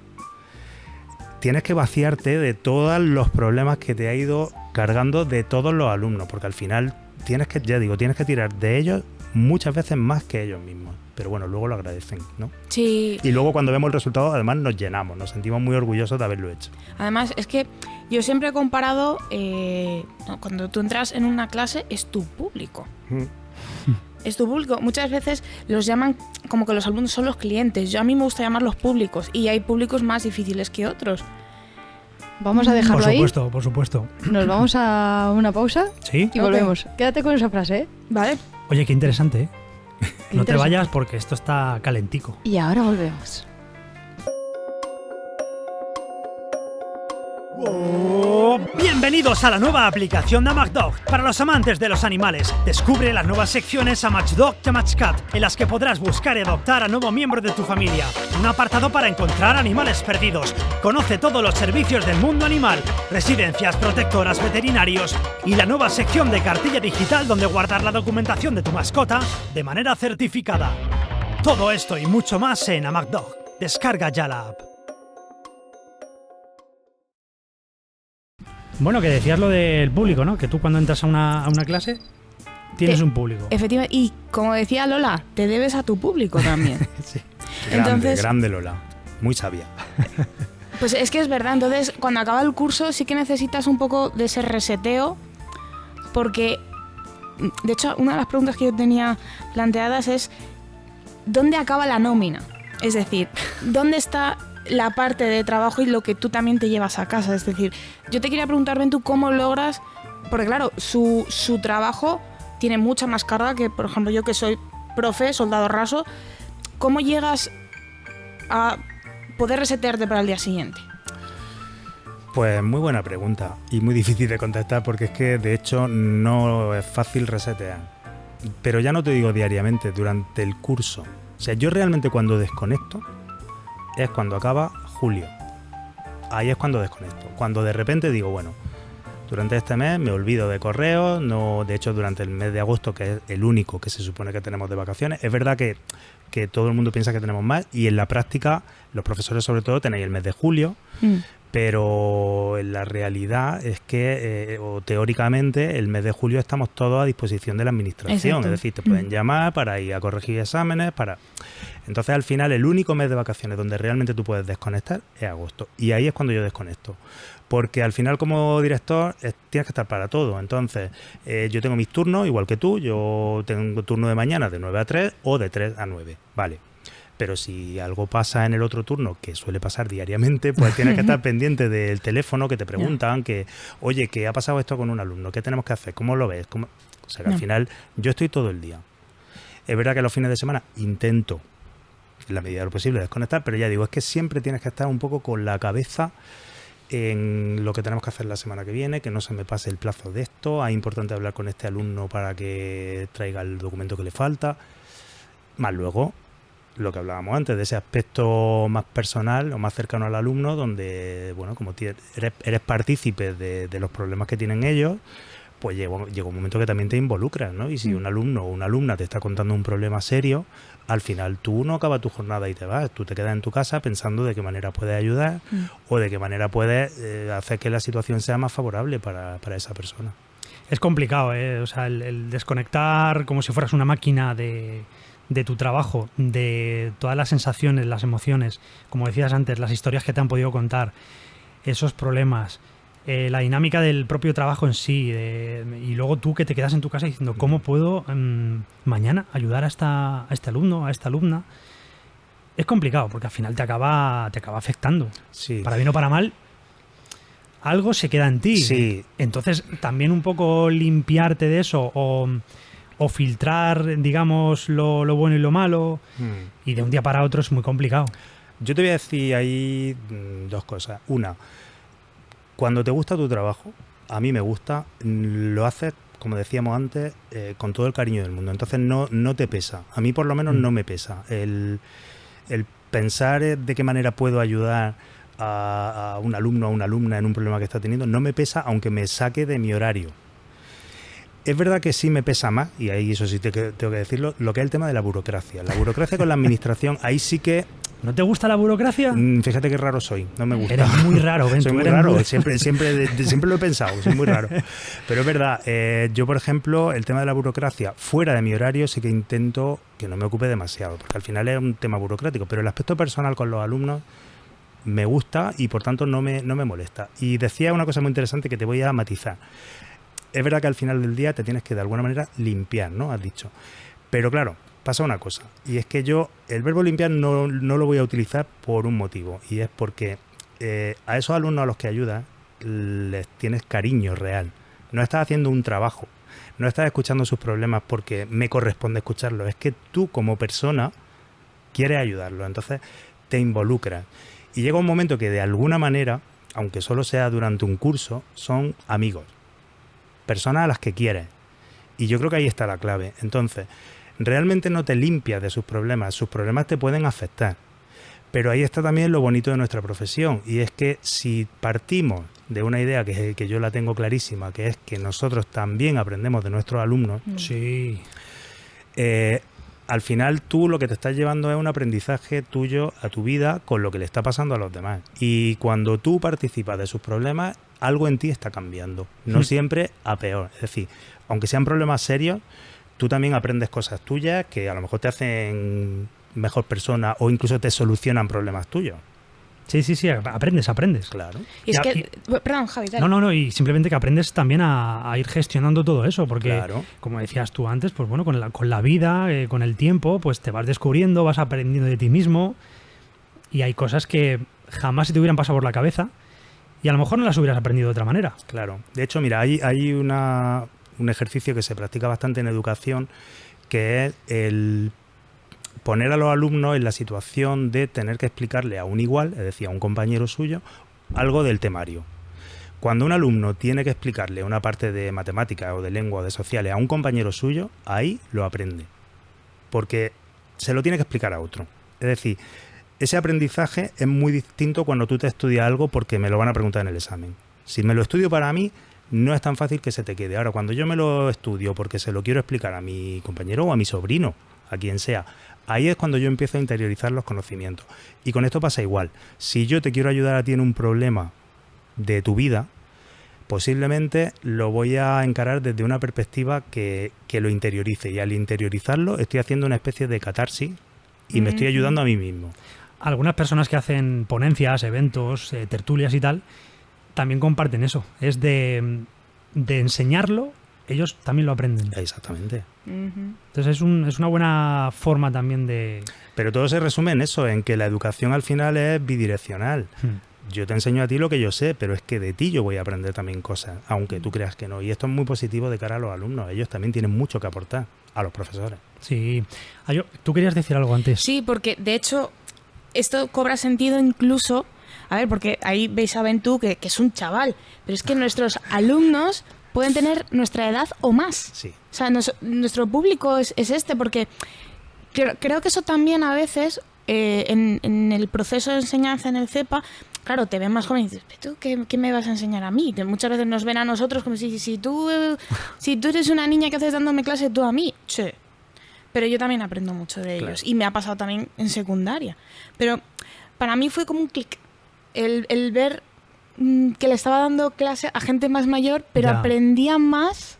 tienes que vaciarte de todos los problemas que te ha ido cargando de todos los alumnos, porque al final tienes que tirar de ellos muchas veces más que ellos mismos. Pero bueno, luego lo agradecen, ¿no? Sí. Y luego cuando vemos el resultado, además nos llenamos, nos sentimos muy orgullosos de haberlo hecho. Además, es que yo siempre he comparado, cuando tú entras en una clase, es tu público. Es tu público. Muchas veces los llaman como que los alumnos son los clientes. A mí me gusta llamarlos públicos, y hay públicos más difíciles que otros. Vamos a dejarlo ahí. Por supuesto. Nos vamos a una pausa Sí. y volvemos. Quédate con esa frase, ¿eh? ¿Vale? Oye, qué interesante, ¿eh? No te interesante. vayas porque esto está calentico. Y ahora volvemos. Bienvenidos a la nueva aplicación de AmagDog para los amantes de los animales. Descubre las nuevas secciones AmagDog y AmagCat, en las que podrás buscar y adoptar a nuevo miembro de tu familia. Un apartado para encontrar animales perdidos. Conoce todos los servicios del mundo animal, residencias, protectoras, veterinarios y la nueva sección de cartilla digital donde guardar la documentación de tu mascota de manera certificada. Todo esto y mucho más en AmagDog. Descarga ya la app. Bueno, que decías lo del público, ¿no? Que tú cuando entras a una clase tienes un público. Efectivamente. Y como decía Lola, te debes a tu público también. Sí. Grande Lola, muy sabia. Pues es que es verdad. Entonces, cuando acaba el curso sí que necesitas un poco de ese reseteo, porque, de hecho, una de las preguntas que yo tenía planteadas es ¿dónde acaba la nómina? Es decir, ¿dónde está la parte de trabajo y lo que tú también te llevas a casa? Es decir, yo te quería preguntar, Ben, tú cómo logras, porque claro, su trabajo tiene mucha más carga que, por ejemplo, yo que soy profe, soldado raso. ¿Cómo llegas a poder resetearte para el día siguiente? Pues muy buena pregunta y muy difícil de contestar porque es que de hecho no es fácil resetear. Pero ya no te digo diariamente, durante el curso. O sea, yo realmente cuando desconecto es cuando acaba julio. Ahí es cuando desconecto. Cuando de repente digo, bueno, durante este mes me olvido de correos, no, de hecho durante el mes de agosto, que es el único que se supone que tenemos de vacaciones, es verdad que todo el mundo piensa que tenemos más y en la práctica los profesores sobre todo tenéis el mes de julio, pero en la realidad es que, o teóricamente, el mes de julio estamos todos a disposición de la administración. Exacto. Es decir, te pueden llamar para ir a corregir exámenes, para... Entonces, al final, el único mes de vacaciones donde realmente tú puedes desconectar es agosto. Y ahí es cuando yo desconecto. Porque al final, como director, tienes que estar para todo. Entonces, yo tengo mis turnos, igual que tú. Yo tengo turno de mañana de 9 a 3 o de 3 a 9. Vale. Pero si algo pasa en el otro turno, que suele pasar diariamente, pues tienes que estar pendiente del teléfono que te preguntan, que, oye, ¿qué ha pasado esto con un alumno? ¿Qué tenemos que hacer? ¿Cómo lo ves? O sea, que al final yo estoy todo el día. Es verdad que los fines de semana intento, en la medida de lo posible, desconectar, pero ya digo, es que siempre tienes que estar un poco con la cabeza en lo que tenemos que hacer la semana que viene, que no se me pase el plazo de esto, es importante hablar con este alumno para que traiga el documento que le falta, más luego lo que hablábamos antes, de ese aspecto más personal o más cercano al alumno, donde, bueno, como eres partícipe de los problemas que tienen ellos, pues llega un momento que también te involucras, ¿no? Y si un alumno o una alumna te está contando un problema serio, al final tú no acabas tu jornada y te vas, tú te quedas en tu casa pensando de qué manera puedes ayudar o de qué manera puedes hacer que la situación sea más favorable para esa persona. Es complicado, ¿eh? O sea, el desconectar como si fueras una máquina de tu trabajo, de todas las sensaciones, las emociones, como decías antes, las historias que te han podido contar, esos problemas, la dinámica del propio trabajo en sí, y luego tú que te quedas en tu casa diciendo ¿cómo puedo mañana ayudar a este alumno, a esta alumna? Es complicado porque al final te acaba afectando. Sí. Para bien o para mal, algo se queda en ti. Sí. Entonces también un poco limpiarte de eso o filtrar, digamos, lo bueno y lo malo, y de un día para otro es muy complicado. Yo te voy a decir ahí dos cosas. Una, cuando te gusta tu trabajo, a mí me gusta, lo haces, como decíamos antes, con todo el cariño del mundo. Entonces no te pesa. A mí por lo menos no me pesa. El pensar de qué manera puedo ayudar a un alumno o a una alumna en un problema que está teniendo, no me pesa aunque me saque de mi horario. Es verdad que sí me pesa más, y ahí eso sí tengo que decirlo, lo que es el tema de la burocracia. La burocracia con la administración, ahí sí que... ¿No te gusta la burocracia? Fíjate qué raro soy, no me gusta. Eres muy raro, Ben. Soy muy raro, siempre lo he pensado, soy muy raro. Pero es verdad, yo por ejemplo, el tema de la burocracia fuera de mi horario sí que intento que no me ocupe demasiado, porque al final es un tema burocrático, pero el aspecto personal con los alumnos me gusta y por tanto no me molesta. Y decía una cosa muy interesante que te voy a matizar. Es verdad que al final del día te tienes que de alguna manera limpiar, ¿no? Has dicho. Pero claro, pasa una cosa. Y es que yo el verbo limpiar no lo voy a utilizar por un motivo. Y es porque a esos alumnos a los que ayudas les tienes cariño real. No estás haciendo un trabajo. No estás escuchando sus problemas porque me corresponde escucharlos. Es que tú como persona quieres ayudarlos. Entonces te involucras. Y llega un momento que de alguna manera, aunque solo sea durante un curso, son amigos. Personas a las que quieres. Y yo creo que ahí está la clave. Entonces, realmente no te limpias de sus problemas te pueden afectar. Pero ahí está también lo bonito de nuestra profesión, y es que si partimos de una idea que yo la tengo clarísima, que es que nosotros también aprendemos de nuestros alumnos, sí. Al final tú lo que te estás llevando es un aprendizaje tuyo a tu vida con lo que le está pasando a los demás. Y cuando tú participas de sus problemas, algo en ti está cambiando. No siempre a peor. Es decir, aunque sean problemas serios, tú también aprendes cosas tuyas que a lo mejor te hacen mejor persona o incluso te solucionan problemas tuyos. Sí, aprendes. Claro. Y es que... Perdón, Javi, dale. No, y simplemente que aprendes también a ir gestionando todo eso, porque, claro, como decías tú antes, pues bueno, con la vida, con el tiempo, pues te vas descubriendo, vas aprendiendo de ti mismo, y hay cosas que jamás se te hubieran pasado por la cabeza, y a lo mejor no las hubieras aprendido de otra manera. Claro. De hecho, mira, hay un ejercicio que se practica bastante en educación, que es el poner a los alumnos en la situación de tener que explicarle a un igual, es decir, a un compañero suyo, algo del temario. Cuando un alumno tiene que explicarle una parte de matemática o de lengua o de sociales a un compañero suyo, ahí lo aprende. Porque se lo tiene que explicar a otro. Es decir, ese aprendizaje es muy distinto cuando tú te estudias algo porque me lo van a preguntar en el examen. Si me lo estudio para mí, no es tan fácil que se te quede. Ahora, cuando yo me lo estudio porque se lo quiero explicar a mi compañero o a mi sobrino, a quien sea, ahí es cuando yo empiezo a interiorizar los conocimientos. Y con esto pasa igual. Si yo te quiero ayudar a ti en un problema de tu vida, posiblemente lo voy a encarar desde una perspectiva que lo interiorice. Y al interiorizarlo estoy haciendo una especie de catarsis y me estoy ayudando a mí mismo. Algunas personas que hacen ponencias, eventos, tertulias y tal, también comparten eso. Es de enseñarlo, ellos también lo aprenden. Exactamente. Entonces es una buena forma también de... Pero todo se resume en eso, en que la educación al final es bidireccional. Yo te enseño a ti lo que yo sé, pero es que de ti yo voy a aprender también cosas, aunque tú creas que no. Y esto es muy positivo de cara a los alumnos. Ellos también tienen mucho que aportar a los profesores. Sí. ¿Tú querías decir algo antes? Sí, porque de hecho esto cobra sentido incluso, a ver, porque ahí veis a Bentú que es un chaval, pero es que nuestros alumnos pueden tener nuestra edad o más. Sí. O sea, nuestro público es este, porque creo que eso también a veces en el proceso de enseñanza en el CEPA, claro, te ven más joven y dices, ¿tú qué me vas a enseñar a mí? Muchas veces nos ven a nosotros como si tú eres una niña que haces dándome clase, tú a mí. Sí. Pero yo también aprendo mucho de ellos. Claro. Y me ha pasado también en secundaria. Pero para mí fue como un clic. El ver que le estaba dando clase a gente más mayor, pero Ya. aprendía más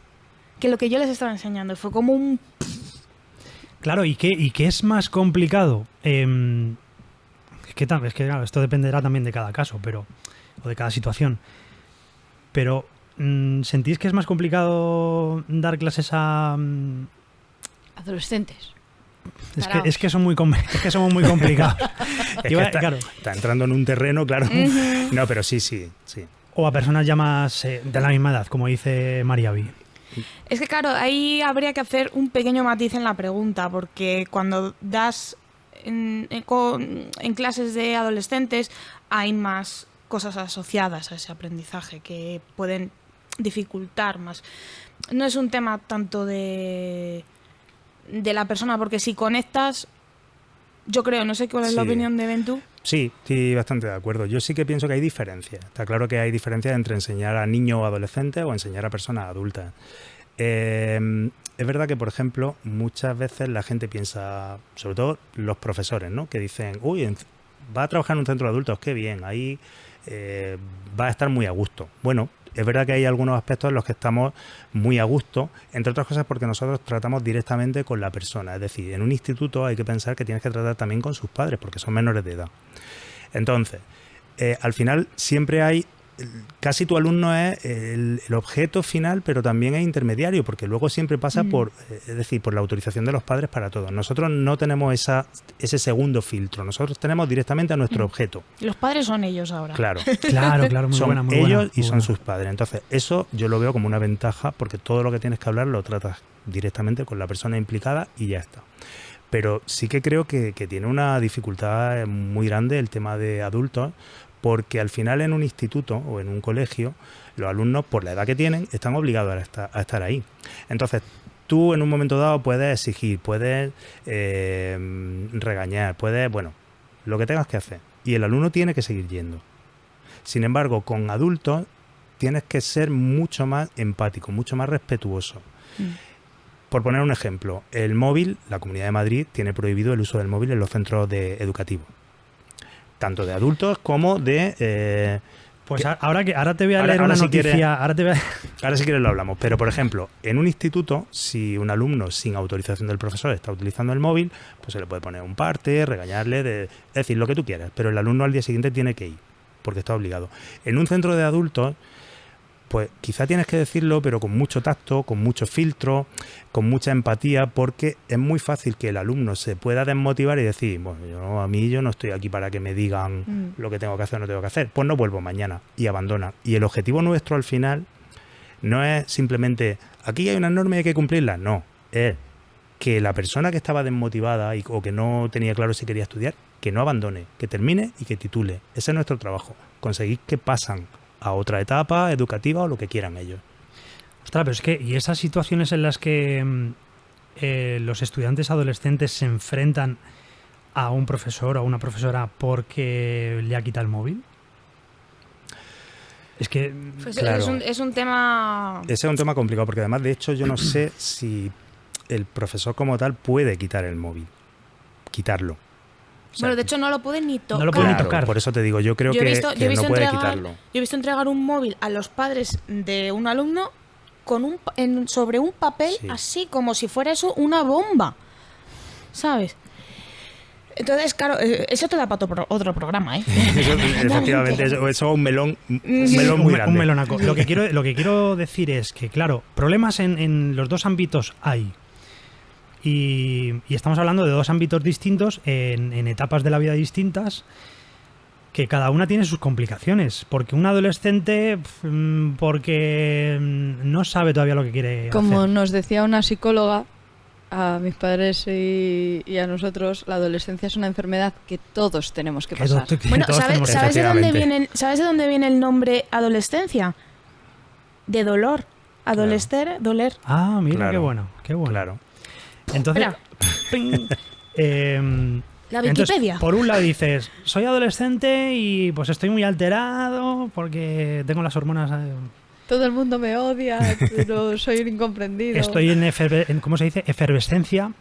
que lo que yo les estaba enseñando. Fue como un... Claro, ¿y qué es más complicado? Es que claro, esto dependerá también de cada caso, o de cada situación. Pero, ¿sentís que es más complicado dar clases a...? Adolescentes. Es que somos muy complicados. Es que está entrando en un terreno, claro. No, pero sí. O a personas ya más de la misma edad, como dice Mariavi. Es que claro, ahí habría que hacer un pequeño matiz en la pregunta, porque cuando das en clases de adolescentes hay más cosas asociadas a ese aprendizaje que pueden dificultar más. No es un tema tanto de la persona, porque si conectas, yo creo, no sé cuál es la Sí. opinión de Bentú. Sí, estoy bastante de acuerdo. Yo sí que pienso que hay diferencias. Está claro que hay diferencias entre enseñar a niños o adolescentes o enseñar a personas adultas. Es verdad que, por ejemplo, muchas veces la gente piensa, sobre todo los profesores, ¿no? Que dicen, uy, va a trabajar en un centro de adultos, qué bien, ahí va a estar muy a gusto. Bueno, es verdad que hay algunos aspectos en los que estamos muy a gusto, entre otras cosas porque nosotros tratamos directamente con la persona. Es decir, en un instituto hay que pensar que tienes que tratar también con sus padres porque son menores de edad. Entonces, al final siempre hay... Casi tu alumno es el objeto final, pero también es intermediario, porque luego siempre pasa por la autorización de los padres para todo. Nosotros no tenemos ese segundo filtro, nosotros tenemos directamente a nuestro objeto. Los padres son ellos ahora. Claro. Claro, muy Son buena, muy ellos buena, y muy son buena. sus padres. Entonces, eso yo lo veo como una ventaja, porque todo lo que tienes que hablar lo tratas directamente con la persona implicada y ya está. Pero sí que creo que tiene una dificultad muy grande el tema de adultos, porque al final en un instituto o en un colegio, los alumnos, por la edad que tienen, están obligados a estar ahí. Entonces, tú en un momento dado puedes exigir, puedes regañar, puedes, lo que tengas que hacer. Y el alumno tiene que seguir yendo. Sin embargo, con adultos tienes que ser mucho más empático, mucho más respetuoso. Por poner un ejemplo, el móvil, la Comunidad de Madrid tiene prohibido el uso del móvil en los centros educativos. Tanto de adultos como de... Pues ahora te voy a leer una si noticia. quieres- Ahora si quieres lo hablamos. Pero, por ejemplo, en un instituto, si un alumno sin autorización del profesor está utilizando el móvil, pues se le puede poner un parte, regañarle, es decir, lo que tú quieras. Pero el alumno al día siguiente tiene que ir, porque está obligado. En un centro de adultos, pues quizá tienes que decirlo, pero con mucho tacto, con mucho filtro, con mucha empatía, porque es muy fácil que el alumno se pueda desmotivar y decir, bueno, yo no estoy aquí para que me digan lo que tengo que hacer o no tengo que hacer, pues no vuelvo mañana, y abandona. Y el objetivo nuestro al final no es simplemente, aquí hay una norma y hay que cumplirla, no, es que la persona que estaba desmotivada o que no tenía claro si quería estudiar, que no abandone, que termine y que titule. Ese es nuestro trabajo, conseguir que pasan a otra etapa educativa o lo que quieran ellos. Ostras, pero es que, y esas situaciones en las que los estudiantes adolescentes se enfrentan a un profesor o a una profesora porque le ha quitado el móvil. Es que... Pues Claro. es un tema... Ese es un tema complicado porque además, de hecho, yo no sé si el profesor como tal puede quitar el móvil. Quitarlo. O sea, Bueno, de hecho no lo pueden ni tocar. No lo pueden ni claro, tocar. por eso te digo, yo creo Yo he que, visto- que yo he visto no puede entregar- quitarlo. Yo he visto entregar un móvil a los padres de un alumno con sobre un papel, Sí. así como si fuera eso una bomba, ¿sabes? Entonces, claro, eso te da para otro programa, ¿eh? Eso, efectivamente, eso es un melón Un muy grande. un melonaco. Lo que quiero decir es que, claro, problemas en los dos ámbitos hay. Y estamos hablando de dos ámbitos distintos, en etapas de la vida distintas, que cada una tiene sus complicaciones. Porque un adolescente, porque no sabe todavía lo que quiere Como hacer. nos decía una psicóloga, a mis padres y a nosotros, la adolescencia es una enfermedad que todos tenemos que pasar. Bueno, todos tenemos que ¿sabes Efectivamente. ¿sabes de dónde viene el nombre adolescencia? De dolor. Adolescer, doler. Ah, mira, Claro. qué bueno, qué bueno. Claro. Entonces, Espera. ¡ping! La Entonces, Wikipedia. por un lado dices, soy adolescente y pues estoy muy alterado porque tengo las hormonas... Todo el mundo me odia, pero soy un incomprendido. Estoy en ¿cómo se dice? Efervescencia.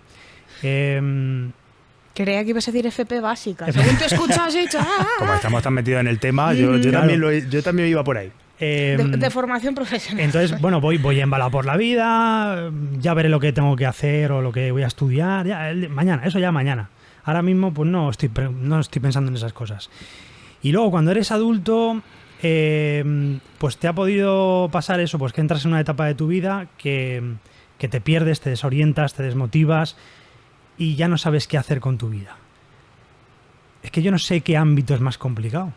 Creía que ibas a decir FP básica. Según te escuchas, has dicho... Como estamos tan metidos en el tema, yo Claro. también yo también iba por ahí. de formación profesional. Entonces, bueno, voy embalado por la vida, ya veré lo que tengo que hacer o lo que voy a estudiar, mañana, eso ya mañana. Ahora mismo pues no estoy pensando en esas cosas. Y luego cuando eres adulto, pues te ha podido pasar eso, pues que entras en una etapa de tu vida que te pierdes, te desorientas, te desmotivas y ya no sabes qué hacer con tu vida. Es que yo no sé qué ámbito es más complicado.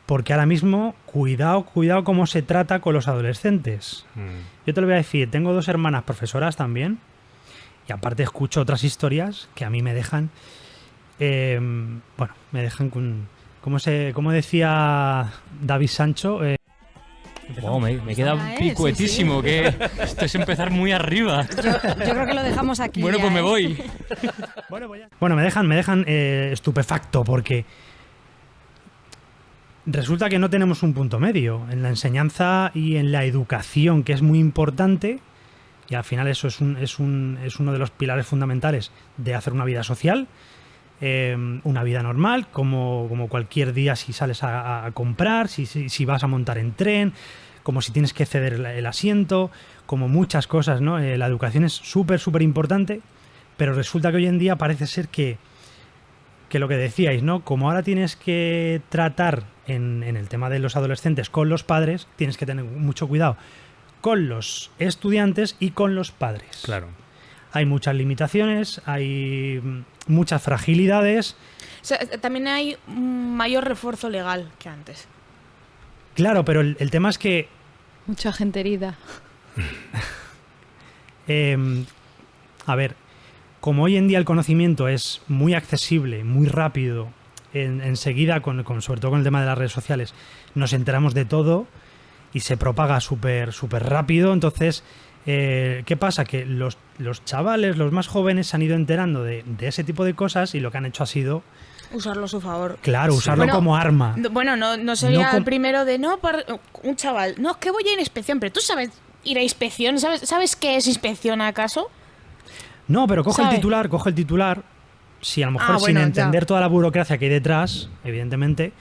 Porque ahora mismo, cuidado cómo se trata con los adolescentes. Yo te lo voy a decir, tengo dos hermanas profesoras también, y aparte escucho otras historias que a mí me dejan, me dejan con, como decía David Sancho, Wow, me queda Ya, picuetísimo, que esto es empezar muy arriba. Yo creo que lo dejamos aquí. Bueno, ya, pues me ¿eh? voy. bueno, me dejan estupefacto porque resulta que no tenemos un punto medio en la enseñanza y en la educación, que es muy importante, y al final eso es uno de los pilares fundamentales de hacer una vida social, una vida normal, como cualquier día si sales a comprar, si vas a montar en tren, como si tienes que ceder el asiento, como muchas cosas, ¿no? La educación es súper importante, pero resulta que hoy en día parece ser que lo que decíais, ¿no? Como ahora tienes que tratar en el tema de los adolescentes con los padres, tienes que tener mucho cuidado con los estudiantes y con los padres. Claro. Hay muchas limitaciones, hay muchas fragilidades. O sea, también hay un mayor refuerzo legal que antes. Claro, pero el tema es que Mucha gente herida. a ver, como hoy en día el conocimiento es muy accesible, muy rápido, enseguida, sobre todo con el tema de las redes sociales, nos enteramos de todo y se propaga súper rápido. Entonces, ¿qué pasa? Que los chavales, los más jóvenes, se han ido enterando de ese tipo de cosas y lo que han hecho ha sido, Usarlo a su favor. claro, usarlo Bueno, como arma. Bueno, no sería No el primero de un chaval. No, es que voy a ir a inspección, pero tú sabes ir a inspección. ¿Sabes qué es inspección acaso? No, pero coge ¿sabe? el titular, si a lo mejor Ah, sin bueno, entender ya. toda la burocracia que hay detrás, evidentemente,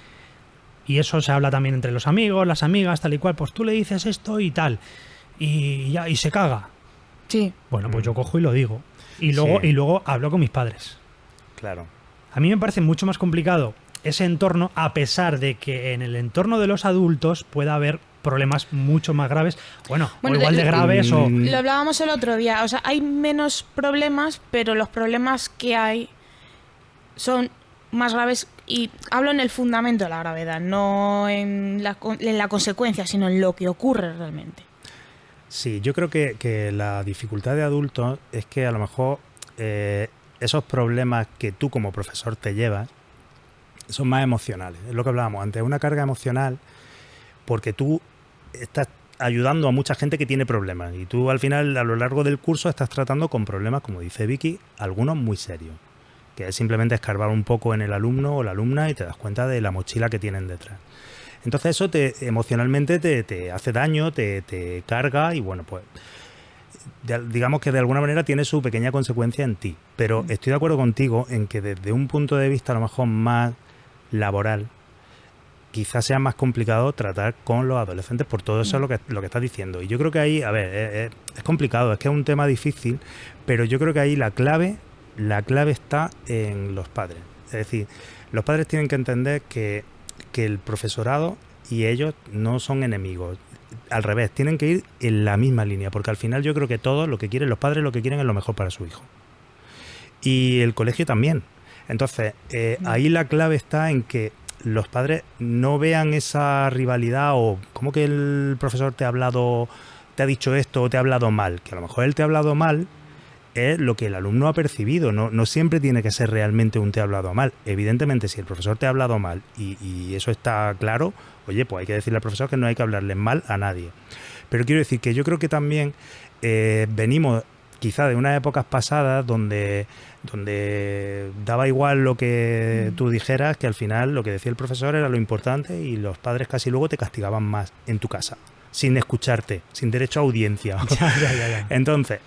y eso se habla también entre los amigos, las amigas, tal y cual, pues tú le dices esto y tal, y se caga. Sí. Bueno, pues yo cojo y lo digo. Y luego hablo con mis padres. Claro. A mí me parece mucho más complicado ese entorno, a pesar de que en el entorno de los adultos pueda haber problemas mucho más graves, Bueno, o igual de graves, o... Lo hablábamos el otro día. O sea, hay menos problemas, pero los problemas que hay son más graves. Y hablo en el fundamento de la gravedad, no en la consecuencia, sino en lo que ocurre realmente. Sí, yo creo que la dificultad de adultos es que a lo mejor esos problemas que tú como profesor te llevas son más emocionales. Es lo que hablábamos antes, una carga emocional porque tú estás ayudando a mucha gente que tiene problemas y tú al final a lo largo del curso estás tratando con problemas, como dice Vicky, algunos muy serios, que es simplemente escarbar un poco en el alumno o la alumna y te das cuenta de la mochila que tienen detrás. Entonces eso emocionalmente te hace daño, te carga y bueno, pues digamos que de alguna manera tiene su pequeña consecuencia en ti. Pero estoy de acuerdo contigo en que desde un punto de vista a lo mejor más laboral, quizás sea más complicado tratar con los adolescentes por todo eso lo que estás diciendo. Y yo creo que ahí, a ver, es complicado, es que es un tema difícil, pero yo creo que ahí la clave está en los padres. Es decir, los padres tienen que entender que el profesorado y ellos no son enemigos. Al revés, tienen que ir en la misma línea, porque al final yo creo que todos lo que quieren, los padres lo que quieren es lo mejor para su hijo. Y el colegio también. Entonces, ahí la clave está en que los padres no vean esa rivalidad o como que el profesor te ha dicho esto o te ha hablado mal, que a lo mejor él te ha hablado mal es lo que el alumno ha percibido, no siempre tiene que ser realmente un te ha hablado mal. Evidentemente, si el profesor te ha hablado mal y eso está claro, oye, pues hay que decirle al profesor que no hay que hablarle mal a nadie. Pero quiero decir que yo creo que también venimos quizá de unas épocas pasadas donde daba igual lo que tú dijeras, que al final lo que decía el profesor era lo importante y los padres casi luego te castigaban más en tu casa, sin escucharte, sin derecho a audiencia. Ya. Entonces,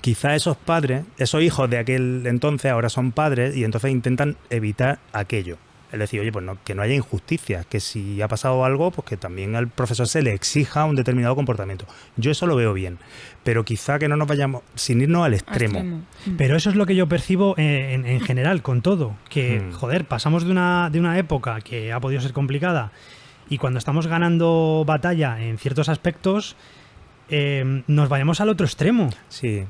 quizá esos padres, esos hijos de aquel entonces ahora son padres y entonces intentan evitar aquello. Es decir, oye, pues que no haya injusticias, que si ha pasado algo, pues que también al profesor se le exija un determinado comportamiento. Yo eso lo veo bien, pero quizá que no nos vayamos, sin irnos al extremo. Pero eso es lo que yo percibo en general con todo, que, joder, pasamos de una época que ha podido ser complicada y cuando estamos ganando batalla en ciertos aspectos, nos vayamos al otro extremo. Sí.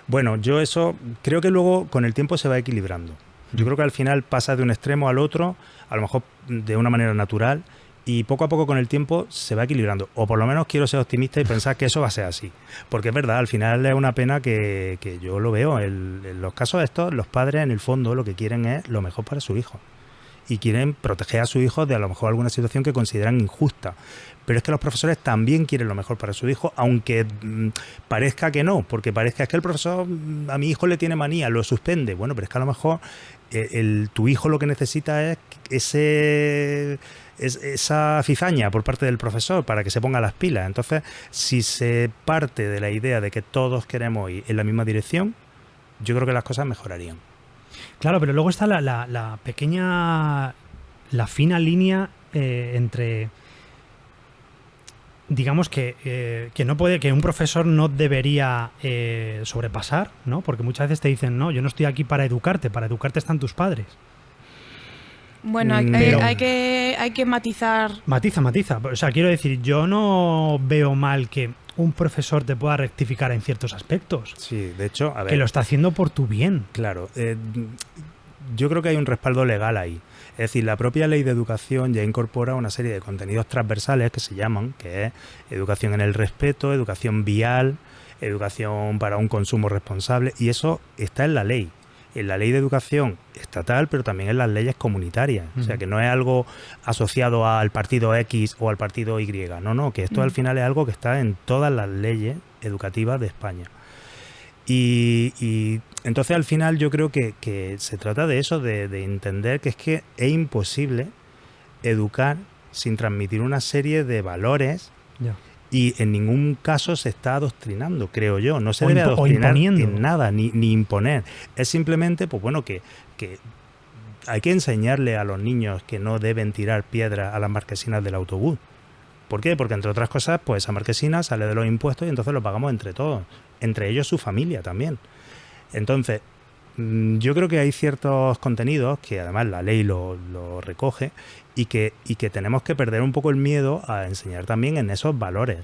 Bueno, yo eso creo que luego con el tiempo se va equilibrando. Yo creo que al final pasa de un extremo al otro, a lo mejor de una manera natural, y poco a poco con el tiempo se va equilibrando. O por lo menos quiero ser optimista y pensar que eso va a ser así. Porque es verdad, al final es una pena que yo lo veo. En los casos estos, los padres en el fondo lo que quieren es lo mejor para su hijo. Y quieren proteger a su hijo de a lo mejor alguna situación que consideran injusta. Pero es que los profesores también quieren lo mejor para su hijo, aunque parezca que no, porque parezca es que el profesor a mi hijo le tiene manía, lo suspende. Bueno, pero es que a lo mejor tu hijo lo que necesita es esa cizaña por parte del profesor para que se ponga las pilas. Entonces, si se parte de la idea de que todos queremos ir en la misma dirección, yo creo que las cosas mejorarían. Claro, pero luego está la fina línea entre, digamos que un profesor no debería sobrepasar, ¿no? Porque muchas veces te dicen, no, yo no estoy aquí para educarte están tus padres. Bueno, hay que matizar. Matiza. O sea, quiero decir, yo no veo mal que un profesor te pueda rectificar en ciertos aspectos. Sí, de hecho, a ver, que lo está haciendo por tu bien. Claro, yo creo que hay un respaldo legal ahí. Es decir, la propia ley de educación ya incorpora una serie de contenidos transversales que se llaman, que es educación en el respeto, educación vial, educación para un consumo responsable, y eso está en la ley de educación estatal, pero también en las leyes comunitarias. O sea, que no es algo asociado al partido X o al partido Y. No, que esto al final es algo que está en todas las leyes educativas de España. Y entonces al final yo creo que se trata de eso, de entender que es imposible educar sin transmitir una serie de valores. Ya. Y en ningún caso se está adoctrinando, creo yo. No se debe adoctrinar en nada, ni imponer. Es simplemente, pues bueno, que hay que enseñarle a los niños que no deben tirar piedras a las marquesinas del autobús. ¿Por qué? Porque, entre otras cosas, pues esa marquesina sale de los impuestos y entonces lo pagamos entre todos. Entre ellos su familia también. Entonces, yo creo que hay ciertos contenidos que además la ley lo recoge y que tenemos que perder un poco el miedo a enseñar también en esos valores.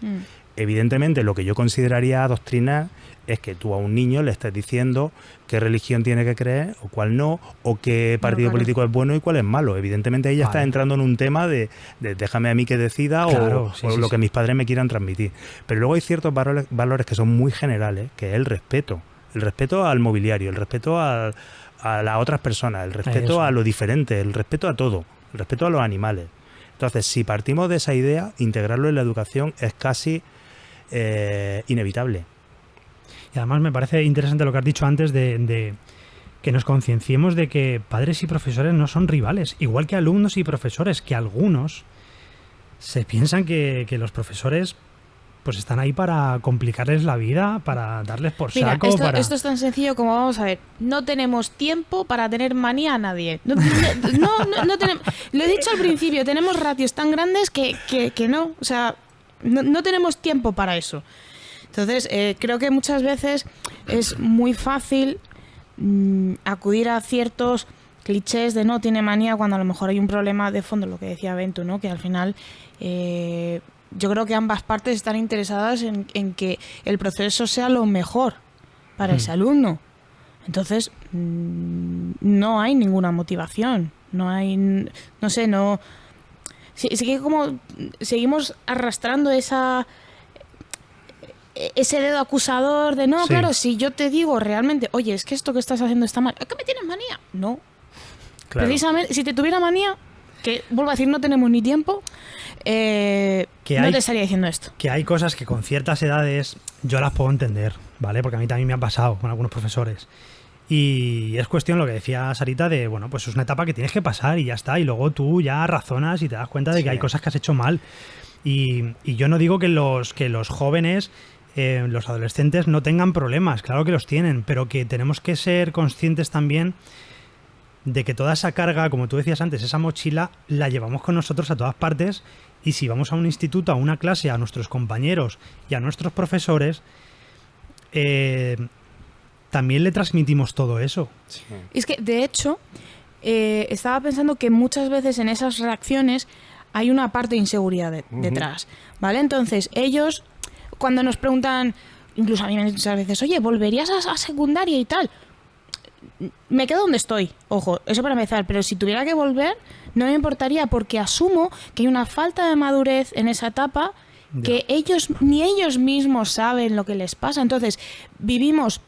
Evidentemente, lo que yo consideraría adoctrinar es que tú a un niño le estés diciendo qué religión tiene que creer o cuál no, o qué partido político es bueno y cuál es malo. Evidentemente ella está entrando en un tema de déjame a mí que decida, o lo que mis padres me quieran transmitir. Pero luego hay ciertos valores que son muy generales, que es el respeto. El respeto al mobiliario, el respeto a las otras personas, el respeto a lo diferente, el respeto a todo, el respeto a los animales. Entonces, si partimos de esa idea, integrarlo en la educación es casi inevitable. Y además me parece interesante lo que has dicho antes de que nos concienciemos de que padres y profesores no son rivales, igual que alumnos y profesores, que algunos se piensan que los profesores pues están ahí para complicarles la vida, para darles por Mira, saco. esto es tan sencillo como, vamos a ver, no tenemos tiempo para tener manía a nadie. No tenemos, lo he dicho al principio, tenemos ratios tan grandes que no, o sea, no tenemos tiempo para eso. Entonces, creo que muchas veces es muy fácil acudir a ciertos clichés de no tiene manía cuando a lo mejor hay un problema de fondo, lo que decía Ventu, ¿no? Que al final yo creo que ambas partes están interesadas en que el proceso sea lo mejor para ese alumno. Entonces, no hay ninguna motivación, no hay, no sé, no... Sí que como seguimos arrastrando ese dedo acusador de no, Sí. claro, si yo te digo realmente, oye, es que esto que estás haciendo está mal, ¿es que me tienes manía? No. Claro. Precisamente, si te tuviera manía, que vuelvo a decir, no tenemos ni tiempo, no hay- te estaría diciendo esto. Que hay cosas que con ciertas edades yo las puedo entender, ¿vale? Porque a mí también me ha pasado con algunos profesores. Y es cuestión, lo que decía Sarita, de, bueno, pues es una etapa que tienes que pasar y ya está. Y luego tú ya razonas y te das cuenta de que hay cosas que has hecho mal. Y yo no digo que los jóvenes, los adolescentes, no tengan problemas. Claro que los tienen, pero que tenemos que ser conscientes también de que toda esa carga, como tú decías antes, esa mochila, la llevamos con nosotros a todas partes. Y si vamos a un instituto, a una clase, a nuestros compañeros y a nuestros profesores, también le transmitimos todo eso. Es que, de hecho, estaba pensando que muchas veces en esas reacciones hay una parte de inseguridad detrás, ¿vale? Entonces, ellos, cuando nos preguntan, incluso a mí muchas veces, oye, ¿volverías a secundaria y tal? Me quedo donde estoy, ojo, eso para empezar, pero si tuviera que volver, no me importaría porque asumo que hay una falta de madurez en esa etapa que ni ellos mismos saben lo que les pasa. Entonces, vivimos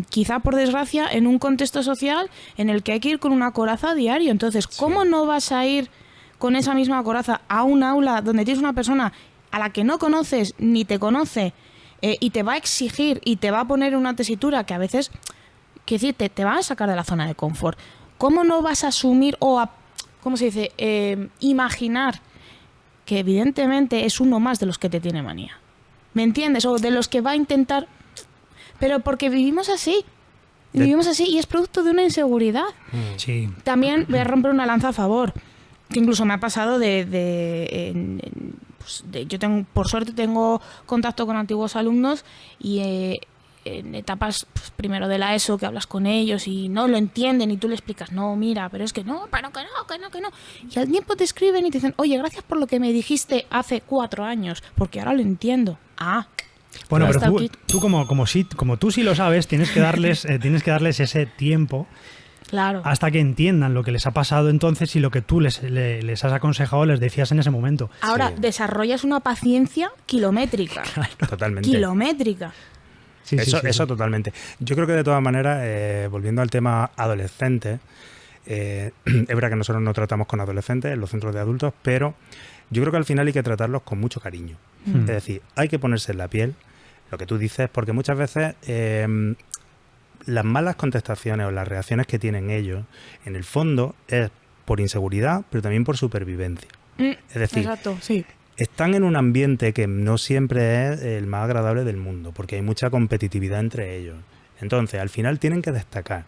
quizá por desgracia en un contexto social en el que hay que ir con una coraza a diario. Entonces, ¿cómo no vas a ir con esa misma coraza a un aula donde tienes una persona a la que no conoces ni te conoce y te va a exigir y te va a poner una tesitura que a veces, quiero decir, te va a sacar de la zona de confort? ¿Cómo no vas a asumir ¿cómo se dice? Imaginar que evidentemente es uno más de los que te tiene manía? ¿Me entiendes? O de los que va a intentar... Pero porque vivimos así. Vivimos así y es producto de una inseguridad. Sí. También voy a romper una lanza a favor. Que incluso me ha pasado yo tengo, por suerte tengo contacto con antiguos alumnos y en etapas primero de la ESO que hablas con ellos y no lo entienden y tú le explicas, no, mira, pero es que no, pero que no. Y al tiempo te escriben y te dicen, oye, gracias por lo que me dijiste hace 4 años, porque ahora lo entiendo. Bueno, Ahí pero está el kit. tú como tú sí lo sabes, tienes que darles ese tiempo Claro. hasta que entiendan lo que les ha pasado entonces y lo que tú les has aconsejado, les decías en ese momento. Ahora desarrollas una paciencia kilométrica. Totalmente. Kilométrica. Sí, sí, sí, Eso sí. totalmente. Yo creo que de todas maneras, volviendo al tema adolescente, es verdad que nosotros no tratamos con adolescentes en los centros de adultos, pero yo creo que al final hay que tratarlos con mucho cariño. Es decir, hay que ponerse en la piel, lo que tú dices, porque muchas veces las malas contestaciones o las reacciones que tienen ellos, en el fondo, es por inseguridad, pero también por supervivencia. Es decir, Exacto, sí. están en un ambiente que no siempre es el más agradable del mundo, porque hay mucha competitividad entre ellos. Entonces, al final tienen que destacar.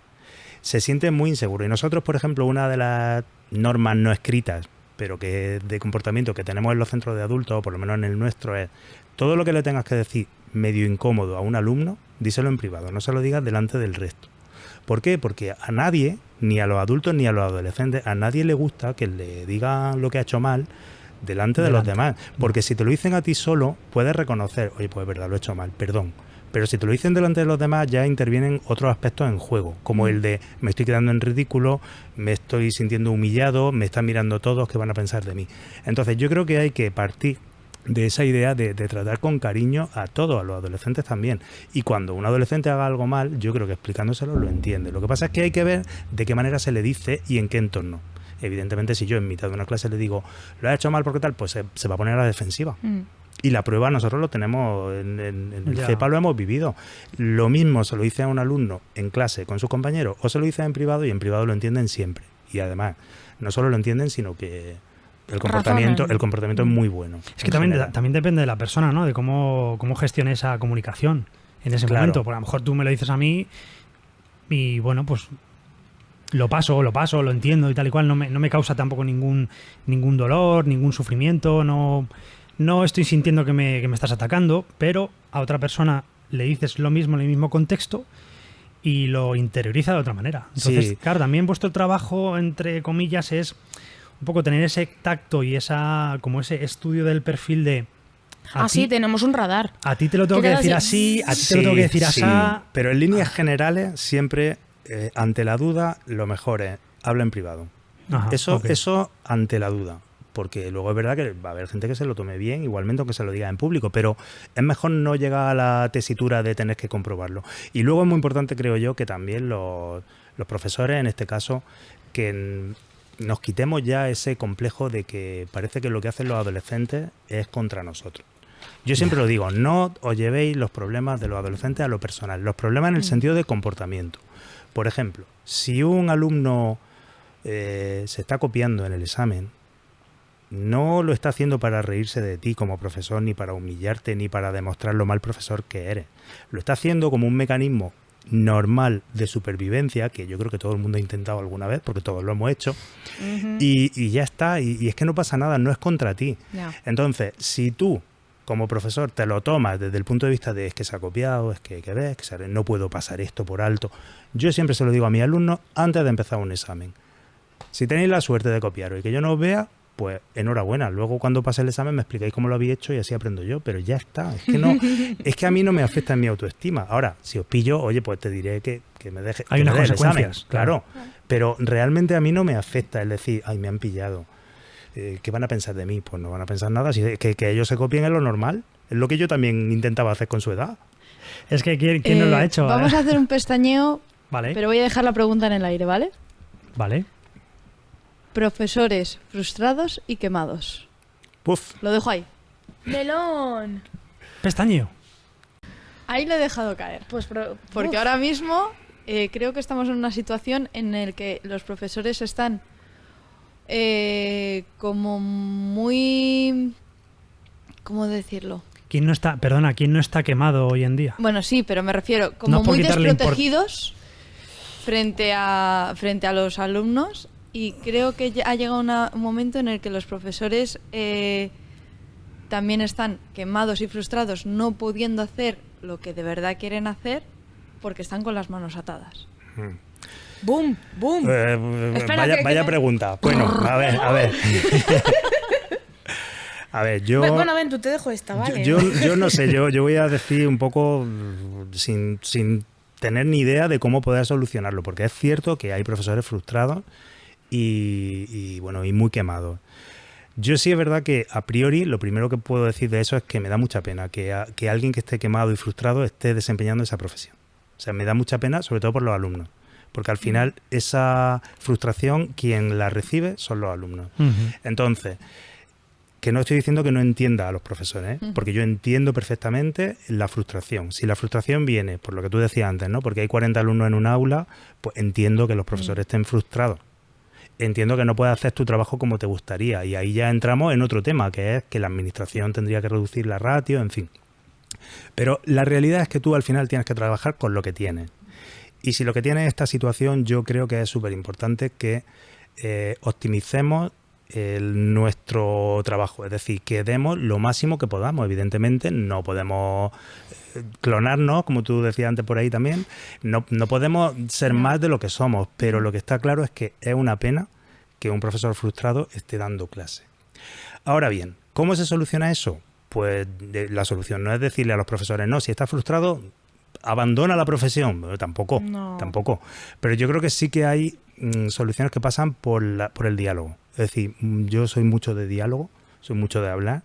Se sienten muy inseguros. Y nosotros, por ejemplo, una de las normas no escritas, pero que de comportamiento que tenemos en los centros de adultos, o por lo menos en el nuestro, es todo lo que le tengas que decir medio incómodo a un alumno, díselo en privado, no se lo digas delante del resto. ¿Por qué? Porque a nadie, ni a los adultos ni a los adolescentes, a nadie le gusta que le digan lo que ha hecho mal delante de los demás. Porque si te lo dicen a ti solo, puedes reconocer, oye, pues es verdad, lo he hecho mal, perdón. Pero si te lo dicen delante de los demás, ya intervienen otros aspectos en juego, como el de me estoy quedando en ridículo, me estoy sintiendo humillado, me están mirando todos, ¿qué van a pensar de mí? Entonces yo creo que hay que partir de esa idea de tratar con cariño a todos, a los adolescentes también. Y cuando un adolescente haga algo mal, yo creo que explicándoselo lo entiende. Lo que pasa es que hay que ver de qué manera se le dice y en qué entorno. Evidentemente, si yo en mitad de una clase le digo, lo has hecho mal porque tal, pues se va a poner a la defensiva. Y la prueba nosotros lo tenemos, en el CEPA lo hemos vivido. Lo mismo se lo dice a un alumno en clase con sus compañeros o se lo dice en privado, y en privado lo entienden siempre. Y además, no solo lo entienden, sino que el comportamiento es muy bueno. Es que también depende de la persona, ¿no? De cómo gestione esa comunicación en ese momento. Porque a lo mejor tú me lo dices a mí y bueno, pues lo paso, lo entiendo y tal y cual. No me causa tampoco ningún dolor, ningún sufrimiento, no estoy sintiendo que me estás atacando, pero a otra persona le dices lo mismo en el mismo contexto y lo interioriza de otra manera. Entonces, claro, también vuestro trabajo, entre comillas, es un poco tener ese tacto y como ese estudio del perfil de... Sí, tenemos un radar. A ti te lo tengo que decir así, a ti te lo tengo que decir así. Pero en líneas generales, siempre, ante la duda, lo mejor es habla en privado. Eso ante la duda. Porque luego es verdad que va a haber gente que se lo tome bien, igualmente aunque se lo diga en público, pero es mejor no llegar a la tesitura de tener que comprobarlo. Y luego es muy importante, creo yo, que también los profesores, en este caso, que nos quitemos ya ese complejo de que parece que lo que hacen los adolescentes es contra nosotros. Yo siempre lo digo, no os llevéis los problemas de los adolescentes a lo personal, los problemas en el sentido de comportamiento. Por ejemplo, si un alumno se está copiando en el examen, no lo está haciendo para reírse de ti como profesor, ni para humillarte, ni para demostrar lo mal profesor que eres. Lo está haciendo como un mecanismo normal de supervivencia, que yo creo que todo el mundo ha intentado alguna vez, porque todos lo hemos hecho, y ya está, y es que no pasa nada, no es contra ti. Entonces, si tú, como profesor, te lo tomas desde el punto de vista de es que se ha copiado, es que ves, que no puedo pasar esto por alto, yo siempre se lo digo a mis alumnos antes de empezar un examen. Si tenéis la suerte de copiaros y que yo no os vea, pues enhorabuena. Luego cuando pase el examen me explicáis cómo lo habéis hecho y así aprendo yo, pero ya está. Es que a mí no me afecta en mi autoestima. Ahora, si os pillo, oye, pues te diré que me deje. Hay unas consecuencias, claro. Pero realmente a mí no me afecta el decir, ay, me han pillado. ¿Qué van a pensar de mí? Pues no van a pensar nada. Que ellos se copien es lo normal. Es lo que yo también intentaba hacer con su edad. Es que ¿quién no lo ha hecho? Vamos a hacer un pestañeo, vale. Pero voy a dejar la pregunta en el aire, ¿vale? Vale. Profesores frustrados y quemados. Puf. Lo dejo ahí. ¡Melón! Pestañeo. Ahí lo he dejado caer. Porque ahora mismo creo que estamos en una situación en la que los profesores están como muy... ¿Cómo decirlo? ¿Quién no está quemado hoy en día? Bueno, sí, pero me refiero como muy desprotegidos frente a los alumnos. Y creo que ya ha llegado un momento en el que los profesores también están quemados y frustrados, no pudiendo hacer lo que de verdad quieren hacer porque están con las manos atadas. ¡Boom! ¡Boom! Vaya pregunta. Bueno, a ver. A ver, yo... Bueno, ven, tú te dejo esta, ¿vale? Yo no sé, yo voy a decir un poco sin tener ni idea de cómo poder solucionarlo, porque es cierto que hay profesores frustrados y muy quemados. Yo sí es verdad que a priori lo primero que puedo decir de eso es que me da mucha pena que alguien que esté quemado y frustrado esté desempeñando esa profesión. O sea, me da mucha pena, sobre todo por los alumnos, porque al final esa frustración quien la recibe son los alumnos. Entonces, que no estoy diciendo que no entienda a los profesores, porque yo entiendo perfectamente la frustración. Si la frustración viene por lo que tú decías antes, ¿no? Porque hay 40 alumnos en un aula, pues entiendo que los profesores estén frustrados. Entiendo que no puedes hacer tu trabajo como te gustaría, y ahí ya entramos en otro tema, que es que la administración tendría que reducir la ratio, en fin. Pero la realidad es que tú al final tienes que trabajar con lo que tienes. Y si lo que tienes es esta situación, yo creo que es súper importante que optimicemos nuestro trabajo, es decir, que demos lo máximo que podamos. Evidentemente no podemos clonarnos, como tú decías antes por ahí también, no podemos ser más de lo que somos, pero lo que está claro es que es una pena que un profesor frustrado esté dando clase. Ahora bien, ¿cómo se soluciona eso? Pues la solución no es decirle a los profesores, no, si estás frustrado, abandona la profesión. Tampoco. Pero yo creo que sí que hay soluciones que pasan por el diálogo. Es decir, yo soy mucho de diálogo, soy mucho de hablar,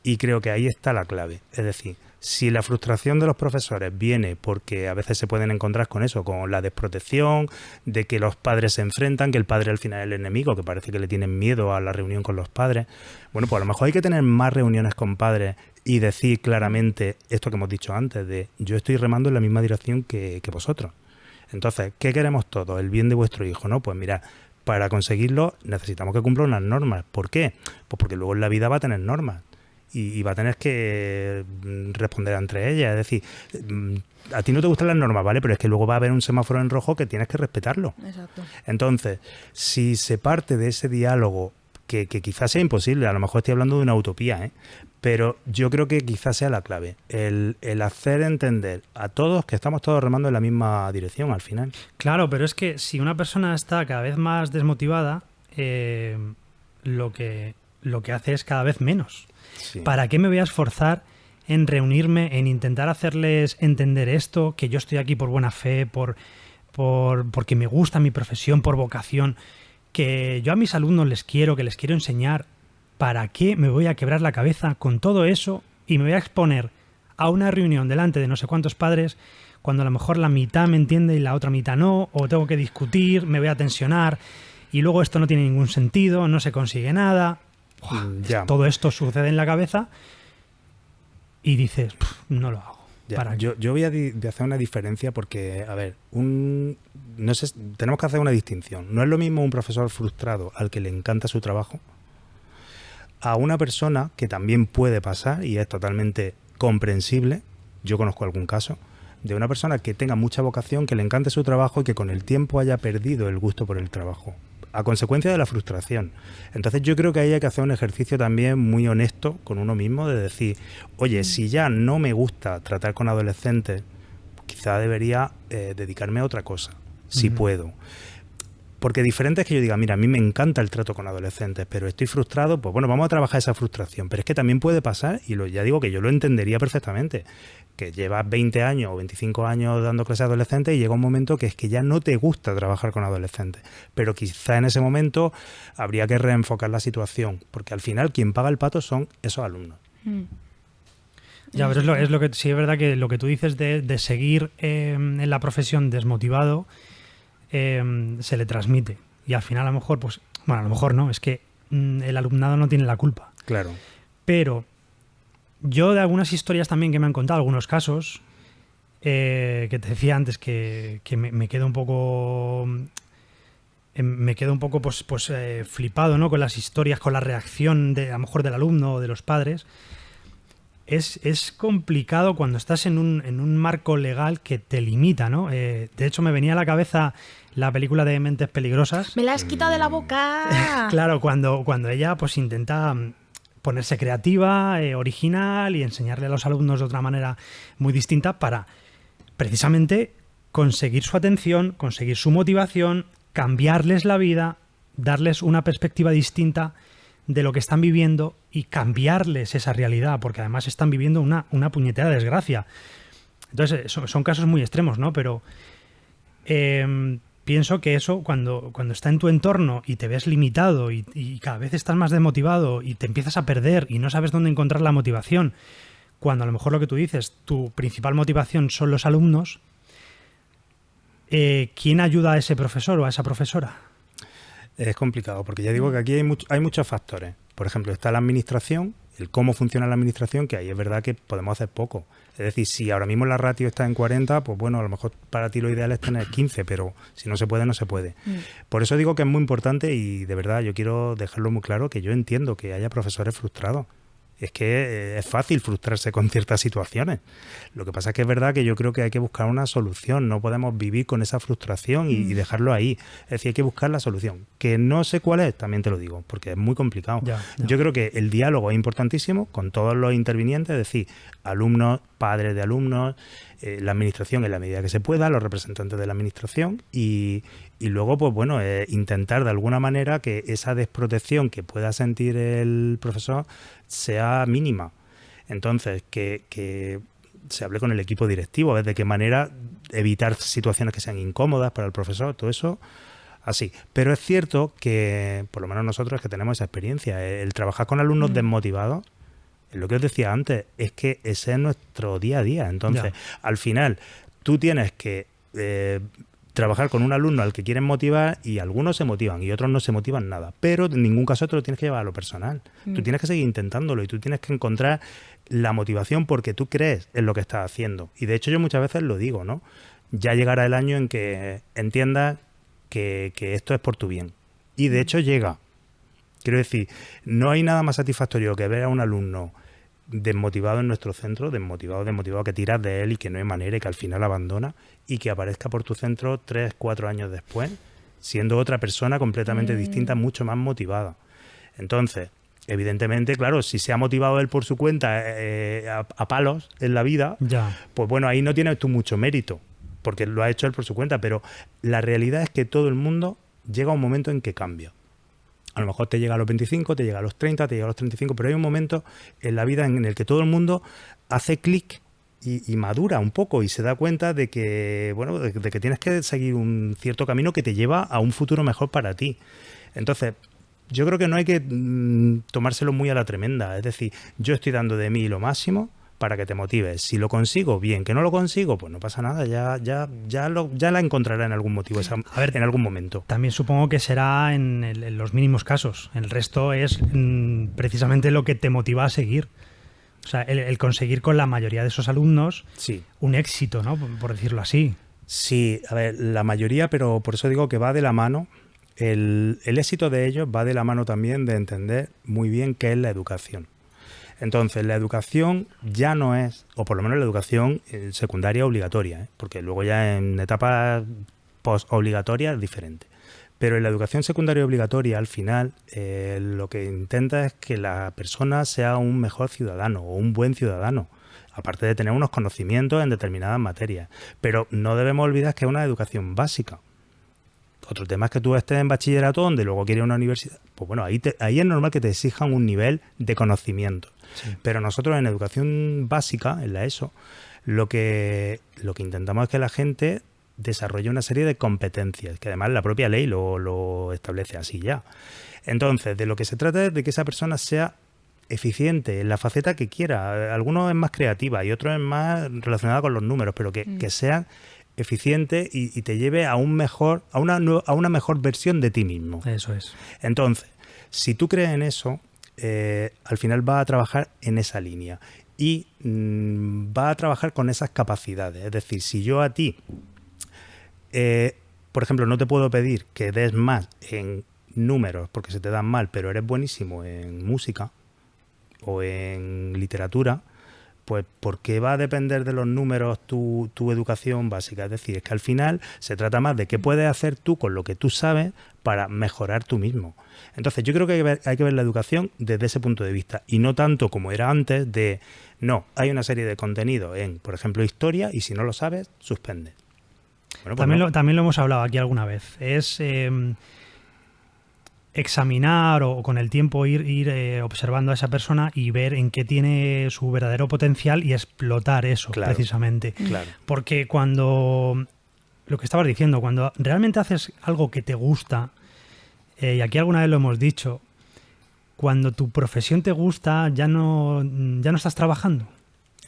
y creo que ahí está la clave. Es decir, Si la frustración de los profesores viene porque a veces se pueden encontrar con eso, con la desprotección, de que los padres se enfrentan, que el padre al final es el enemigo, que parece que le tienen miedo a la reunión con los padres, bueno, pues a lo mejor hay que tener más reuniones con padres y decir claramente esto que hemos dicho antes, de yo estoy remando en la misma dirección que vosotros. Entonces, ¿qué queremos todos? El bien de vuestro hijo, ¿no? Pues mirad, para conseguirlo necesitamos que cumpla unas normas. ¿Por qué? Pues porque luego en la vida va a tener normas. Y va a tener que responder entre ellas. Es decir, a ti no te gustan las normas, ¿vale? Pero es que luego va a haber un semáforo en rojo que tienes que respetarlo. Exacto. Entonces, si se parte de ese diálogo, que quizás sea imposible, a lo mejor estoy hablando de una utopía, ¿eh? Pero yo creo que quizás sea la clave, el hacer entender a todos que estamos todos remando en la misma dirección al final. Claro, pero es que si una persona está cada vez más desmotivada, lo que hace es cada vez menos. Sí. ¿Para qué me voy a esforzar en reunirme, en intentar hacerles entender esto, que yo estoy aquí por buena fe, porque me gusta mi profesión, por vocación, que yo a mis alumnos que les quiero enseñar? ¿Para qué me voy a quebrar la cabeza con todo eso y me voy a exponer a una reunión delante de no sé cuántos padres cuando a lo mejor la mitad me entiende y la otra mitad no, o tengo que discutir, me voy a tensionar y luego esto no tiene ningún sentido, no se consigue nada? Ya. Todo esto sucede en la cabeza y dices, no lo hago. Yo voy a hacer una diferencia porque, a ver, no sé, tenemos que hacer una distinción. No es lo mismo un profesor frustrado al que le encanta su trabajo a una persona que también puede pasar y es totalmente comprensible. Yo conozco algún caso de una persona que tenga mucha vocación, que le encante su trabajo y que con el tiempo haya perdido el gusto por el trabajo a consecuencia de la frustración. Entonces yo creo que ahí hay que hacer un ejercicio también muy honesto con uno mismo de decir, oye, si ya no me gusta tratar con adolescentes, quizá debería dedicarme a otra cosa, si puedo. Porque diferente es que yo diga, mira, a mí me encanta el trato con adolescentes, pero estoy frustrado, pues bueno, vamos a trabajar esa frustración. Pero es que también puede pasar, y ya digo que yo lo entendería perfectamente, que llevas 20 años o 25 años dando clases a adolescentes y llega un momento que es que ya no te gusta trabajar con adolescentes. Pero quizá en ese momento habría que reenfocar la situación, porque al final quien paga el pato son esos alumnos. Ya, pero es lo que sí es verdad que lo que tú dices de seguir en la profesión desmotivado se le transmite. Y al final a lo mejor, pues, bueno, a lo mejor no, es que el alumnado no tiene la culpa. Claro. Pero yo de algunas historias también que me han contado, algunos casos, que te decía antes que me quedo un poco... Me quedo un poco flipado, ¿no? Con las historias, con la reacción a lo mejor del alumno o de los padres. Es complicado cuando estás en un marco legal que te limita, ¿no? De hecho, me venía a la cabeza la película de Mentes Peligrosas. ¡Me la has quitado de la boca! Claro, cuando ella pues intenta ponerse creativa, original y enseñarle a los alumnos de otra manera muy distinta para precisamente conseguir su atención, conseguir su motivación, cambiarles la vida, darles una perspectiva distinta de lo que están viviendo y cambiarles esa realidad, porque además están viviendo una puñetera desgracia. Entonces, son casos muy extremos, ¿no? Pero pienso que eso, cuando está en tu entorno y te ves limitado y cada vez estás más desmotivado y te empiezas a perder y no sabes dónde encontrar la motivación, cuando a lo mejor lo que tú dices, tu principal motivación son los alumnos, ¿quién ayuda a ese profesor o a esa profesora? Es complicado, porque ya digo que aquí hay muchos factores. Por ejemplo, está la administración, el cómo funciona la administración, que ahí es verdad que podemos hacer poco. Es decir, si ahora mismo la ratio está en 40, pues bueno, a lo mejor para ti lo ideal es tener 15, pero si no se puede, no se puede. Por eso digo que es muy importante y de verdad yo quiero dejarlo muy claro que yo entiendo que haya profesores frustrados. Es que es fácil frustrarse con ciertas situaciones. Lo que pasa es que es verdad que yo creo que hay que buscar una solución. No podemos vivir con esa frustración y dejarlo ahí. Es decir, hay que buscar la solución. Que no sé cuál es, también te lo digo, porque es muy complicado. Ya. Yo creo que el diálogo es importantísimo con todos los intervinientes, es decir, alumnos, padres de alumnos, la administración en la medida que se pueda, los representantes de la administración y luego, pues bueno, intentar de alguna manera que esa desprotección que pueda sentir el profesor sea mínima. Entonces, que se hable con el equipo directivo, a ver de qué manera evitar situaciones que sean incómodas para el profesor, todo eso así. Pero es cierto que, por lo menos nosotros que tenemos esa experiencia, el trabajar con alumnos desmotivados Lo que os decía antes es que ese es nuestro día a día. Entonces, al final, tú tienes que trabajar con un alumno al que quieren motivar y algunos se motivan y otros no se motivan nada. Pero en ningún caso te lo tienes que llevar a lo personal. Tú tienes que seguir intentándolo y tú tienes que encontrar la motivación porque tú crees en lo que estás haciendo. Y de hecho yo muchas veces lo digo, ¿no? Ya llegará el año en que entiendas que esto es por tu bien. Y de hecho llega. Quiero decir, no hay nada más satisfactorio que ver a un alumno desmotivado en nuestro centro, desmotivado, que tiras de él y que no hay manera y que al final abandona y que aparezca por tu centro 3, 4 años después, siendo otra persona completamente distinta, mucho más motivada. Entonces, evidentemente, claro, si se ha motivado él por su cuenta a palos en la vida, pues bueno, ahí no tienes tú mucho mérito, porque lo ha hecho él por su cuenta, pero la realidad es que todo el mundo llega a un momento en que cambia. A lo mejor te llega a los 25, te llega a los 30, te llega a los 35, pero hay un momento en la vida en el que todo el mundo hace clic y madura un poco y se da cuenta de que, bueno, de que tienes que seguir un cierto camino que te lleva a un futuro mejor para ti. Entonces, yo creo que no hay que tomárselo muy a la tremenda. Es decir, yo estoy dando de mí lo máximo para que te motives. Si lo consigo, bien. Que no lo consigo, pues no pasa nada. Ya la encontrará en algún motivo, en algún momento. También supongo que será en los mínimos casos. El resto es precisamente lo que te motiva a seguir. O sea, el conseguir con la mayoría de esos alumnos un éxito, ¿no? Por decirlo así. Sí, a ver, la mayoría, pero por eso digo que va de la mano. El éxito de ellos va de la mano también de entender muy bien qué es la educación. Entonces, la educación ya no es, o por lo menos la educación secundaria obligatoria, porque luego ya en etapas post-obligatorias es diferente. Pero en la educación secundaria obligatoria, al final, lo que intenta es que la persona sea un mejor ciudadano o un buen ciudadano, aparte de tener unos conocimientos en determinadas materias. Pero no debemos olvidar que es una educación básica. Otro tema es que tú estés en bachillerato donde luego quieres una universidad. Pues bueno, ahí es normal que te exijan un nivel de conocimiento. Sí. Pero nosotros en educación básica, en la ESO, lo que intentamos es que la gente desarrolle una serie de competencias, que además la propia ley lo establece así ya. Entonces, de lo que se trata es de que esa persona sea eficiente en la faceta que quiera. Algunos es más creativa y otros es más relacionada con los números, pero que sea eficiente y te lleve a una mejor versión de ti mismo. Eso es. Entonces, si tú crees en eso, al final vas a trabajar en esa línea y vas a trabajar con esas capacidades. Es decir, si yo a ti, por ejemplo, no te puedo pedir que des más en números porque se te dan mal, pero eres buenísimo en música o en literatura, pues ¿por qué va a depender de los números tu educación básica? Es decir, es que al final se trata más de qué puedes hacer tú con lo que tú sabes para mejorar tú mismo. Entonces yo creo que hay que ver la educación desde ese punto de vista y no tanto como era antes de, no, hay una serie de contenidos en, por ejemplo, historia y si no lo sabes, suspende. Bueno, pues también lo hemos hablado aquí alguna vez. Es examinar o con el tiempo ir observando a esa persona y ver en qué tiene su verdadero potencial y explotar eso, precisamente. Claro. Porque cuando, lo que estabas diciendo, cuando realmente haces algo que te gusta, y aquí alguna vez lo hemos dicho, cuando tu profesión te gusta ya no estás trabajando.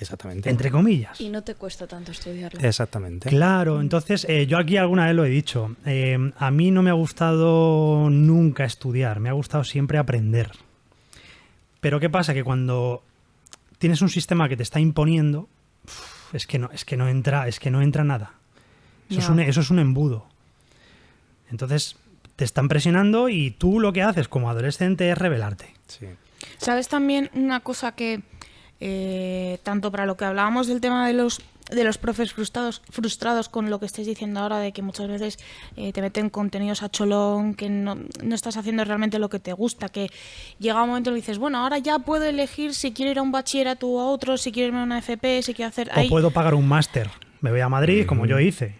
Exactamente. Entre comillas. Y no te cuesta tanto estudiarlo. Exactamente. Claro, entonces yo aquí alguna vez lo he dicho. A mí no me ha gustado nunca estudiar, me ha gustado siempre aprender. Pero ¿qué pasa? Que cuando tienes un sistema que te está imponiendo, es que no entra nada. Eso es un embudo. Entonces te están presionando y tú lo que haces como adolescente es rebelarte. Sí. ¿Sabes también una cosa que tanto para lo que hablábamos del tema de los profes frustrados con lo que estáis diciendo ahora, de que muchas veces te meten contenidos a cholón, que no estás haciendo realmente lo que te gusta, que llega un momento en el que dices, bueno, ahora ya puedo elegir si quiero ir a un bachillerato o a otro, si quiero irme a una FP, si quiero hacer... O puedo pagar un máster. Me voy a Madrid, como yo hice.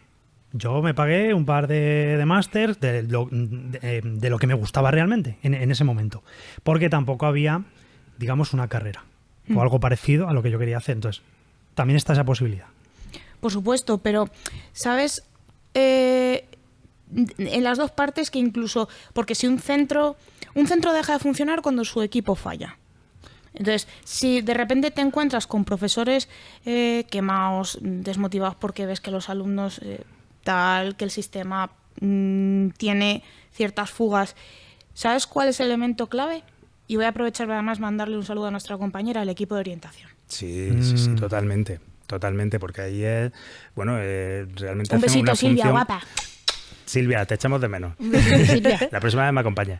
Yo me pagué un par de másters de lo que me gustaba realmente en ese momento. Porque tampoco había, digamos, una carrera. O algo parecido a lo que yo quería hacer. Entonces, también está esa posibilidad. Por supuesto, pero, ¿sabes? En las dos partes que incluso... Porque si un centro deja de funcionar cuando su equipo falla. Entonces, si de repente te encuentras con profesores quemados, desmotivados porque ves que los alumnos tal, que el sistema tiene ciertas fugas, ¿sabes cuál es el elemento clave? Y voy a aprovechar para además mandarle un saludo a nuestra compañera, al equipo de orientación. Sí, totalmente. Totalmente, porque ahí es, bueno, realmente Un besito, una Silvia, función... guapa. Silvia, te echamos de menos. Silvia. La próxima vez me acompaña.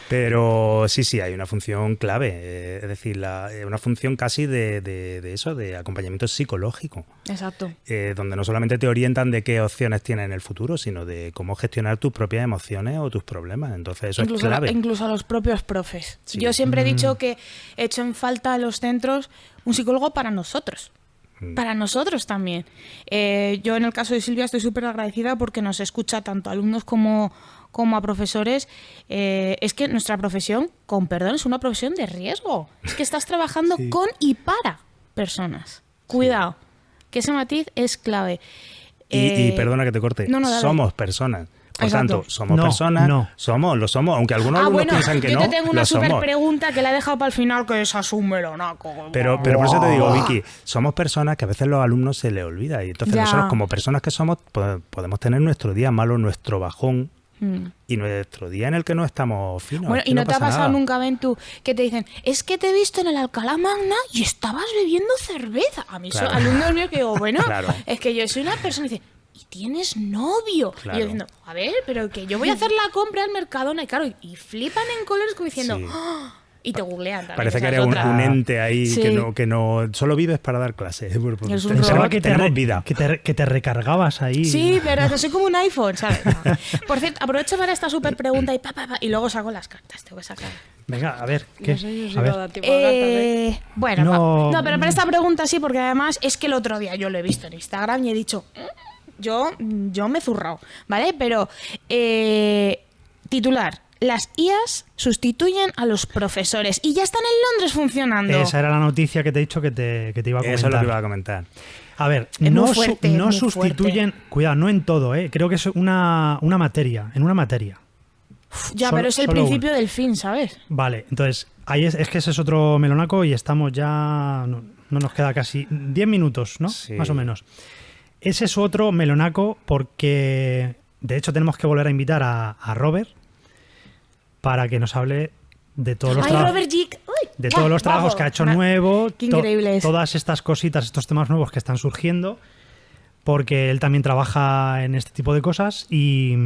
Pero sí, hay una función clave, es decir, una función casi de eso, de acompañamiento psicológico. Exacto. Donde no solamente te orientan de qué opciones tienes en el futuro, sino de cómo gestionar tus propias emociones o tus problemas. Entonces eso es clave. Incluso a los propios profes. Sí. Yo siempre he dicho que he hecho en falta en los centros un psicólogo para nosotros. Para nosotros también. Yo en el caso de Silvia estoy súper agradecida porque nos escucha tanto a alumnos como a profesores. Es que nuestra profesión, con perdón, es una profesión de riesgo. Es que estás trabajando con y para personas. Cuidado, que ese matiz es clave. Y perdona que te corte, no, dale. Somos personas. Por Exacto. tanto, somos personas, lo somos, aunque algunos alumnos piensan que yo no, te tengo una lo súper somos. pregunta que la he dejado para el final, que es un melonaco. Pero por eso te digo, Vicky, somos personas que a veces los alumnos se les olvida. Y entonces nosotros, como personas que somos, podemos tener nuestro día malo, nuestro bajón, y nuestro día en el que no estamos finos. Bueno, y no te ha pasado nunca, Ventu, que te dicen, es que te he visto en el Alcalá Magna y estabas bebiendo cerveza. A mí son alumnos míos que digo, bueno, es que yo soy una persona y dice, ¿y tienes novio? Claro. Y yo diciendo, a ver, pero que yo voy a hacer la compra al Mercadona, y claro, y flipan en colores como diciendo, ¡oh! Y te googlean también. Parece que eres un ente ahí que no solo vives para dar clases. Es un Pensaba que tenemos vida. Que te recargabas ahí. Sí, pero que soy como un iPhone, ¿sabes? Por cierto, aprovecho para esta súper pregunta y luego saco las cartas. Tengo que sacar. Venga, a ver. ¿qué? No sé yo si A va ver. a dar tiempo a cartas, Bueno, No. no, pero para esta pregunta sí, porque además es que el otro día yo lo he visto en Instagram y he dicho, yo me he zurrado, ¿vale? Pero titular, las IAs sustituyen a los profesores y ya están en Londres funcionando. Esa era la noticia que te he dicho que te iba a comentar. Eso es lo que iba a comentar. A ver, Es no, muy fuerte, no muy sustituyen, cuidado, no en todo, creo que es una materia, en una materia. Ya, pero es el solo principio del fin, ¿sabes? Vale, entonces, ahí es que ese es otro melonaco y estamos ya, no nos queda casi 10 minutos, ¿no? Sí. Más o menos. Ese es otro melonaco porque, de hecho, tenemos que volver a invitar a Robert para que nos hable de todos los trabajos. Robert Jick. De todos los trabajos que ha hecho nuevo, Qué increíble es. todas estas cositas, estos temas nuevos que están surgiendo, porque él también trabaja en este tipo de cosas y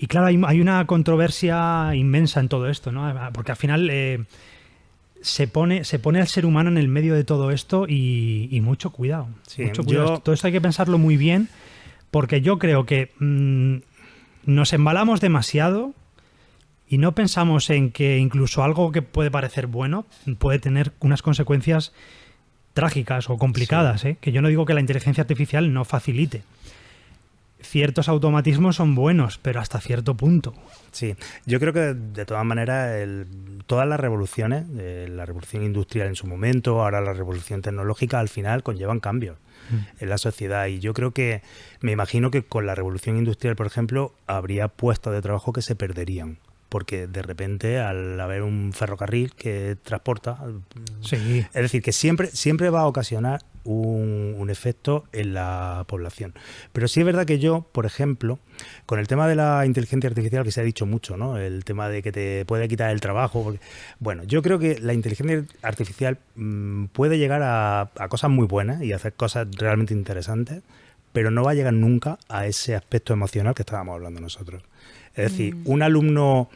claro, hay una controversia inmensa en todo esto, ¿no? Porque al final se pone al ser humano en el medio de todo esto y mucho cuidado. Sí, mucho cuidado. Todo esto hay que pensarlo muy bien, porque yo creo que nos embalamos demasiado y no pensamos en que incluso algo que puede parecer bueno puede tener unas consecuencias trágicas o complicadas, que yo no digo que la inteligencia artificial no facilite. Ciertos automatismos son buenos, pero hasta cierto punto. Sí, yo creo que de todas maneras todas las revoluciones, la revolución industrial en su momento, ahora la revolución tecnológica, al final conllevan cambios en la sociedad. Y yo creo que, me imagino que con la revolución industrial, por ejemplo, habría puestos de trabajo que se perderían. Porque de repente, al haber un ferrocarril que transporta, Sí. es decir, que siempre va a ocasionar un efecto en la población. Pero sí es verdad que yo, por ejemplo, con el tema de la inteligencia artificial, que se ha dicho mucho, ¿no? El tema de que te puede quitar el trabajo. Bueno, yo creo que la inteligencia artificial puede llegar a cosas muy buenas y hacer cosas realmente interesantes, pero no va a llegar nunca a ese aspecto emocional que estábamos hablando nosotros. Es decir, un alumno...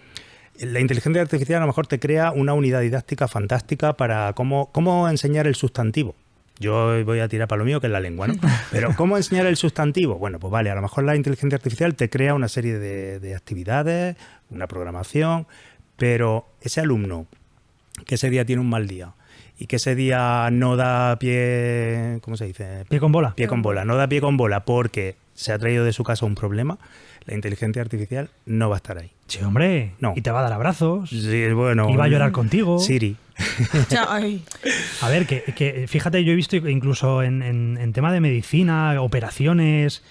La inteligencia artificial a lo mejor te crea una unidad didáctica fantástica para cómo enseñar el sustantivo. Yo voy a tirar para lo mío, que es la lengua, ¿no? Pero ¿cómo enseñar el sustantivo? Bueno, pues vale, a lo mejor la inteligencia artificial te crea una serie de actividades, una programación, pero ese alumno que ese día tiene un mal día y que ese día no da pie... ¿Cómo se dice? Pie con bola. Pie con bola. No da pie con bola porque se ha traído de su casa un problema, la inteligencia artificial no va a estar ahí. Sí, hombre. No. Y te va a dar abrazos. Sí, bueno, Y va a llorar contigo. Siri. Ay. A ver, que fíjate, yo he visto incluso en tema de medicina, operaciones,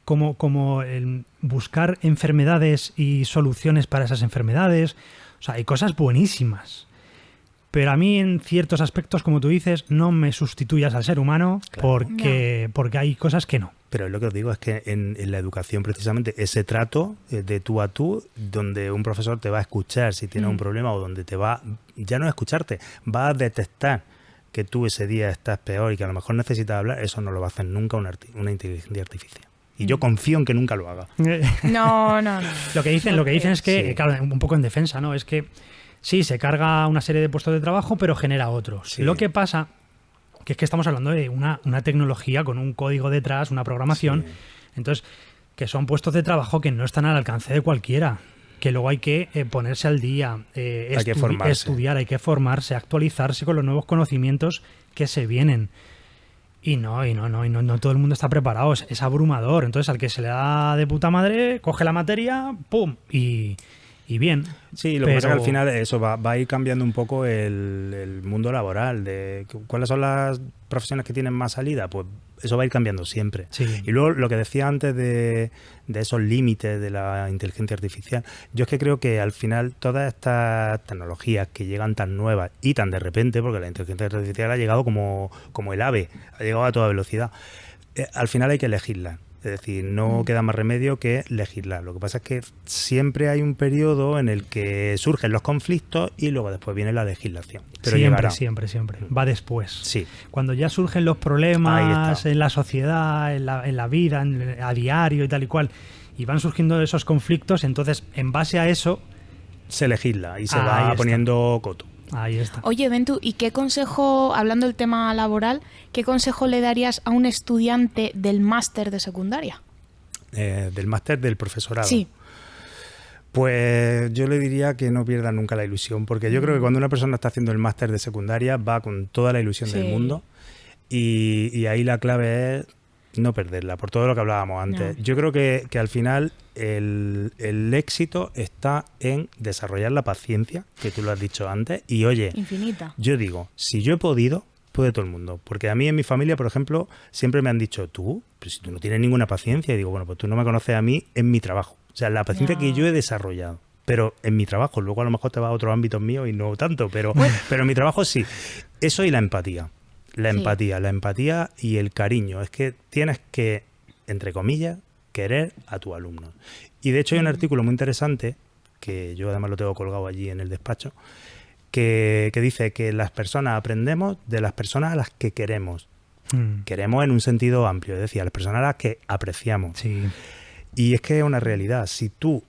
como el buscar enfermedades y soluciones para esas enfermedades. O sea, hay cosas buenísimas. Pero a mí en ciertos aspectos, como tú dices, no me sustituyas al ser humano porque hay cosas que no. Pero lo que os digo es que en la educación precisamente ese trato de tú a tú, donde un profesor te va a escuchar si tienes un problema o donde te va, ya no a escucharte, va a detectar que tú ese día estás peor y que a lo mejor necesitas hablar, eso no lo va a hacer nunca una inteligencia artificial. Y yo confío en que nunca lo haga. No. Lo que dicen es que, Sí. claro, un poco en defensa, ¿no? Es que sí, se carga una serie de puestos de trabajo, pero genera otros. Sí. Lo que pasa que es que estamos hablando de una tecnología con un código detrás, una programación. Sí. Entonces, que son puestos de trabajo que no están al alcance de cualquiera. Que luego hay que ponerse al día, Hay que formarse. estudiar, hay que formarse, actualizarse con los nuevos conocimientos que se vienen. Y no todo el mundo está preparado, es abrumador. Entonces, al que se le da de puta madre, coge la materia, ¡pum! Y bien. Sí, lo que pasa es que al final eso va a ir cambiando un poco el mundo laboral. De ¿cuáles son las profesiones que tienen más salida? Pues eso va a ir cambiando siempre. Sí. Y luego lo que decía antes de esos límites de la inteligencia artificial, yo es que creo que al final todas estas tecnologías que llegan tan nuevas y tan de repente, porque la inteligencia artificial ha llegado como el ave, ha llegado a toda velocidad, al final hay que elegirlas. Es decir, no queda más remedio que legislar. Lo que pasa es que siempre hay un periodo en el que surgen los conflictos y luego después viene la legislación. Pero llegará. Siempre. Va después. Sí. Cuando ya surgen los Ahí problemas está. en la sociedad, en la vida, a diario y tal y cual, y van surgiendo esos conflictos, entonces, en base a eso, Se legisla y se Ahí va está. poniendo coto. ahí está. Oye, Ventu, ¿y qué consejo, hablando del tema laboral, qué consejo le darías a un estudiante del máster de secundaria? Del máster del profesorado. Sí. Pues yo le diría que no pierda nunca la ilusión, porque yo creo que cuando una persona está haciendo el máster de secundaria va con toda la ilusión Sí. del mundo y ahí la clave es no perderla, por todo lo que hablábamos antes. No. Yo creo que al final el éxito está en desarrollar la paciencia, que tú lo has dicho antes, y oye, Infinita. yo digo, si yo he podido, puede todo el mundo. Porque a mí en mi familia, por ejemplo, siempre me han dicho, tú, pero si tú no tienes ninguna paciencia, y digo, bueno, pues tú no me conoces a mí en mi trabajo. O sea, la paciencia Ya. que yo he desarrollado. Pero en mi trabajo, luego a lo mejor te vas a otros ámbitos míos y no tanto, pero en mi trabajo sí. Eso y la empatía. La empatía y el cariño. Es que tienes que, entre comillas, querer a tu alumno. Y de hecho hay un artículo muy interesante, que yo además lo tengo colgado allí en el despacho, que dice que las personas aprendemos de las personas a las que queremos. Queremos en un sentido amplio, es decir, a las personas a las que apreciamos. Sí. Y es que es una realidad. Si tú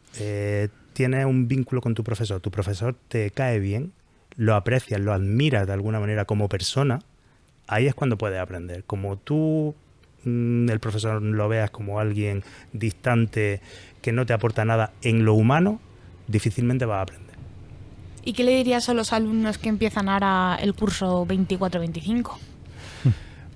tienes un vínculo con tu profesor te cae bien, lo aprecias, lo admiras de alguna manera como persona, ahí es cuando puedes aprender. Como tú, el profesor lo veas como alguien distante que no te aporta nada en lo humano, difícilmente vas a aprender. ¿Y qué le dirías a los alumnos que empiezan ahora el curso 24-25?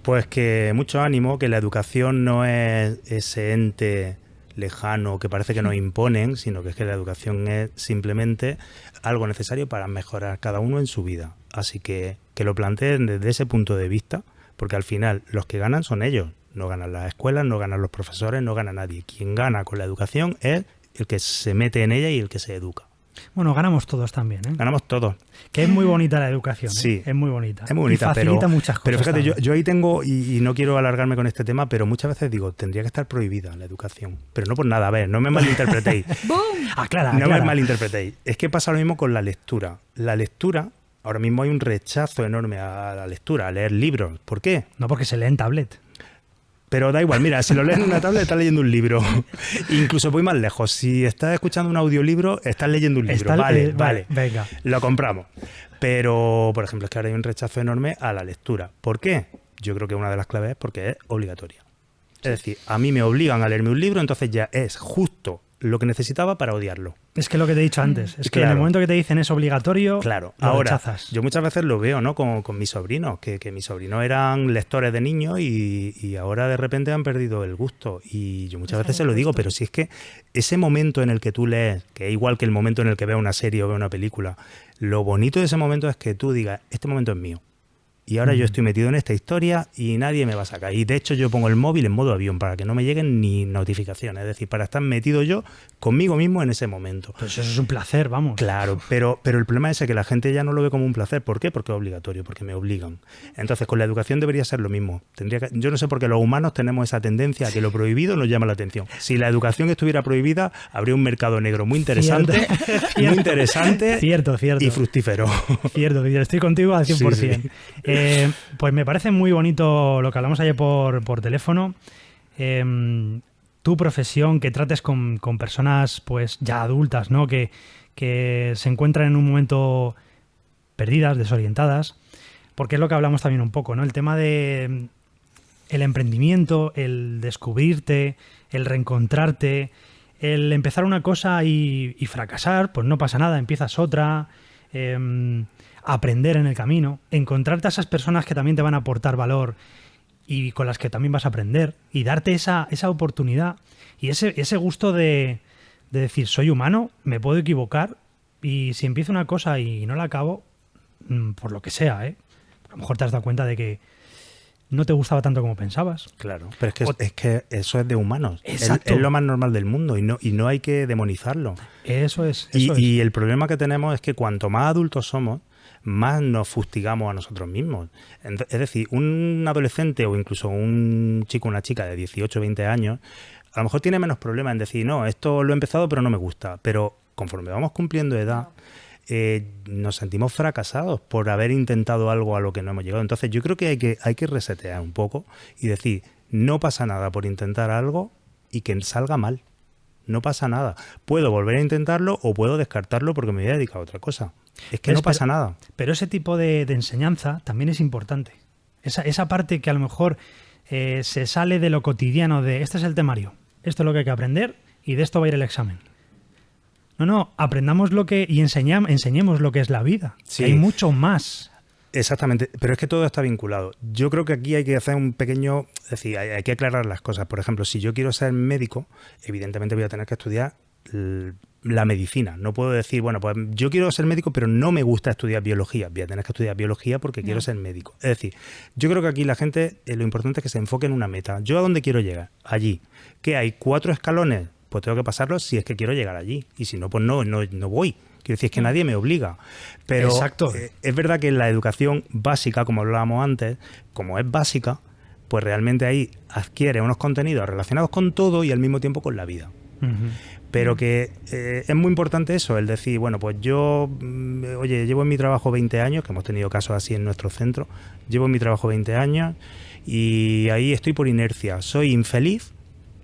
Pues que mucho ánimo, que la educación no es ese ente lejano que parece que nos imponen, sino que es que la educación es simplemente algo necesario para mejorar cada uno en su vida. Así que lo planteen desde ese punto de vista, porque al final los que ganan son ellos. No ganan las escuelas, no ganan los profesores, no gana nadie. Quien gana con la educación es el que se mete en ella y el que se educa. Bueno, ganamos todos también, ¿eh? Ganamos todos. Que es muy bonita la educación, ¿eh? Sí. Es muy bonita. Es muy bonita, y facilita pero, muchas cosas. pero fíjate, también. yo ahí tengo, y no quiero alargarme con este tema, pero muchas veces digo, tendría que estar prohibida la educación. Pero no por nada, a ver, no me malinterpretéis. Aclara. No me malinterpretéis. Es que pasa lo mismo con la lectura. La lectura, ahora mismo hay un rechazo enorme a la lectura, a leer libros. ¿Por qué? No, porque se lee en tablet. Pero da igual, mira, si lo lees en una tablet estás leyendo un libro. Incluso voy más lejos. Si estás escuchando un audiolibro, estás leyendo un libro. Vale. Venga. Lo compramos. Pero, por ejemplo, es que ahora hay un rechazo enorme a la lectura. ¿Por qué? Yo creo que una de las claves es porque es obligatoria. Es decir, a mí me obligan a leerme un libro, entonces ya es justo lo que necesitaba para odiarlo. Es que lo que te he dicho antes, es que Claro. en el momento que te dicen es obligatorio, Claro, lo ahora rechazas. yo muchas veces lo veo, ¿no? Con mis sobrinos, que mis sobrinos eran lectores de niños y ahora de repente han perdido el gusto. Y yo muchas veces se lo digo, pero si es que ese momento en el que tú lees, que es igual que el momento en el que ves una serie o ves una película, lo bonito de ese momento es que tú digas, este momento es mío. y ahora yo estoy metido en esta historia y nadie me va a sacar. Y de hecho yo pongo el móvil en modo avión para que no me lleguen ni notificaciones, es decir, para estar metido yo conmigo mismo en ese momento. Pues eso es un placer, vamos. Claro, pero el problema es que la gente ya no lo ve como un placer. ¿Por qué? Porque es obligatorio, porque me obligan. Entonces con la educación debería ser lo mismo. Yo no sé por qué los humanos tenemos esa tendencia a que lo prohibido nos llama la atención. Si la educación estuviera prohibida, habría un mercado negro muy interesante, Cierto. y fructífero. Cierto, estoy contigo al 100%. Sí. Pues me parece muy bonito lo que hablamos ayer por teléfono. Tu profesión, que trates con personas pues ya adultas, ¿no? Que se encuentran en un momento perdidas, desorientadas, porque es lo que hablamos también un poco, ¿no? El tema de el emprendimiento, el descubrirte, el reencontrarte, el empezar una cosa y fracasar, pues no pasa nada, empiezas otra, aprender en el camino, encontrarte a esas personas que también te van a aportar valor y con las que también vas a aprender, y darte esa oportunidad y ese gusto de decir, soy humano, me puedo equivocar, y si empiezo una cosa y no la acabo, por lo que sea, a lo mejor te has dado cuenta de que no te gustaba tanto como pensabas. Claro, pero es que eso es de humanos. Exacto. Es lo más normal del mundo y no hay que demonizarlo. Eso es. Y el problema que tenemos es que cuanto más adultos somos, más nos fustigamos a nosotros mismos. Es decir, un adolescente o incluso un chico o una chica de 18 o 20 años, a lo mejor tiene menos problema en decir, no, esto lo he empezado pero no me gusta. Pero conforme vamos cumpliendo edad, nos sentimos fracasados por haber intentado algo a lo que no hemos llegado. Entonces yo creo que hay que resetear un poco y decir, no pasa nada por intentar algo y que salga mal. No pasa nada. Puedo volver a intentarlo o puedo descartarlo porque me voy a dedicar a otra cosa. Es que no pasa nada. Pero ese tipo de enseñanza también es importante. Esa parte que a lo mejor se sale de lo cotidiano, de este es el temario, esto es lo que hay que aprender y de esto va a ir el examen. No, aprendamos y enseñemos lo que es la vida. Sí. Hay mucho más. Exactamente, pero es que todo está vinculado. Yo creo que aquí hay que hacer un pequeño... Es decir, hay que aclarar las cosas. Por ejemplo, si yo quiero ser médico, evidentemente voy a tener que estudiar la medicina. No puedo decir, bueno, pues yo quiero ser médico, pero no me gusta estudiar biología. Voy a tener que estudiar biología porque quiero ser médico. Es decir, yo creo que aquí la gente, lo importante es que se enfoque en una meta. ¿Yo a dónde quiero llegar? Allí. ¿Qué hay? 4 escalones. Pues tengo que pasarlos si es que quiero llegar allí. Y si no, pues no voy. Quiero decir, es que nadie me obliga. Pero exacto. Es verdad que la educación básica, como hablábamos antes, como es básica, pues realmente ahí adquiere unos contenidos relacionados con todo y al mismo tiempo con la vida. Uh-huh. Pero que es muy importante eso, el decir, bueno, pues yo, llevo en mi trabajo 20 años, que hemos tenido casos así en nuestro centro, llevo en mi trabajo 20 años y ahí estoy por inercia. Soy infeliz,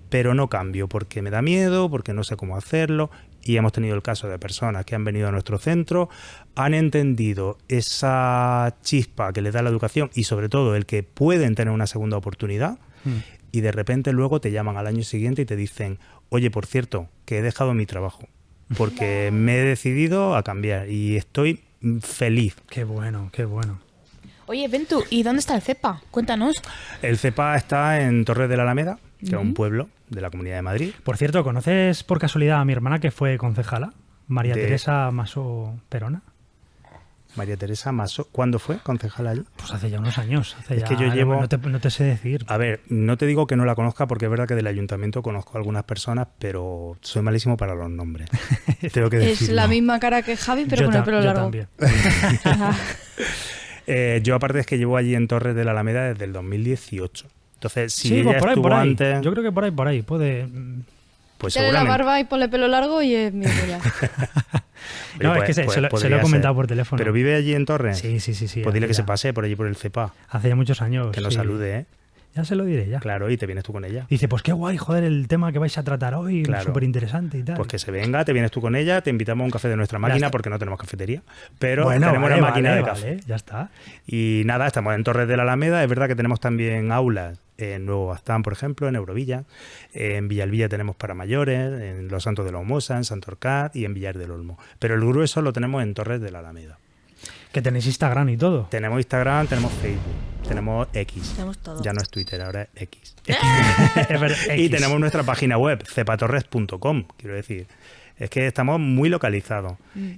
pero no cambio porque me da miedo, porque no sé cómo hacerlo. Y hemos tenido el caso de personas que han venido a nuestro centro, han entendido esa chispa que les da la educación y sobre todo el que pueden tener una segunda oportunidad y de repente luego te llaman al año siguiente y te dicen, oye, por cierto, que he dejado mi trabajo porque me he decidido a cambiar y estoy feliz. Qué bueno, qué bueno. Oye, Ventu, ¿y dónde está el CEPA? Cuéntanos. El CEPA está en Torres de la Alameda, que es un pueblo de la Comunidad de Madrid. Por cierto, ¿conoces por casualidad a mi hermana que fue concejala? María Teresa Maso Perona. María Teresa Maso, ¿cuándo fue concejala allí? Pues hace ya unos años. Que yo llevo... No te sé decir. A ver, no te digo que no la conozca porque es verdad que del ayuntamiento conozco a algunas personas, pero soy malísimo para los nombres. Tengo que decirlo. Es la misma cara que Javi, pero con el pelo largo. También. Yo aparte es que llevo allí en Torres de la Alameda desde el 2018. Entonces, si sí, ella pues estuvo por ahí. antes... Yo creo que por ahí puede... Pues Dale la seguramente. barba y ponle pelo largo y es mi polla. Oye, no, pues, es que se lo he podría comentado ser. por teléfono. ¿Pero vive allí en Torres? Sí. Pues dile que ya. se pase por allí por el CEPA. Hace ya muchos años. Que nos salude, ¿eh? Ya se lo diré, ya. Claro, y te vienes tú con ella. Dice, pues qué guay, joder, el tema que vais a tratar hoy, Claro. súper interesante y tal. Pues que se venga, te vienes tú con ella, te invitamos a un café de nuestra máquina porque no tenemos cafetería. Pero bueno, tenemos vale, una máquina vale, de café. Vale, ya está. Y nada, estamos en Torres de la Alameda. Es verdad que tenemos también aulas en Nuevo Bastán, por ejemplo, en Eurovilla. En Villalbilla tenemos para mayores, en Los Santos de la Humosa, en Santorcar y en Villar del Olmo. Pero el grueso lo tenemos en Torres de la Alameda. Que tenéis Instagram y todo. Tenemos Instagram, tenemos Facebook, tenemos X. Tenemos todo. Ya no es Twitter, ahora es X. Es verdad, Y X. tenemos nuestra página web, cepatorres.com, quiero decir. Es que estamos muy localizados.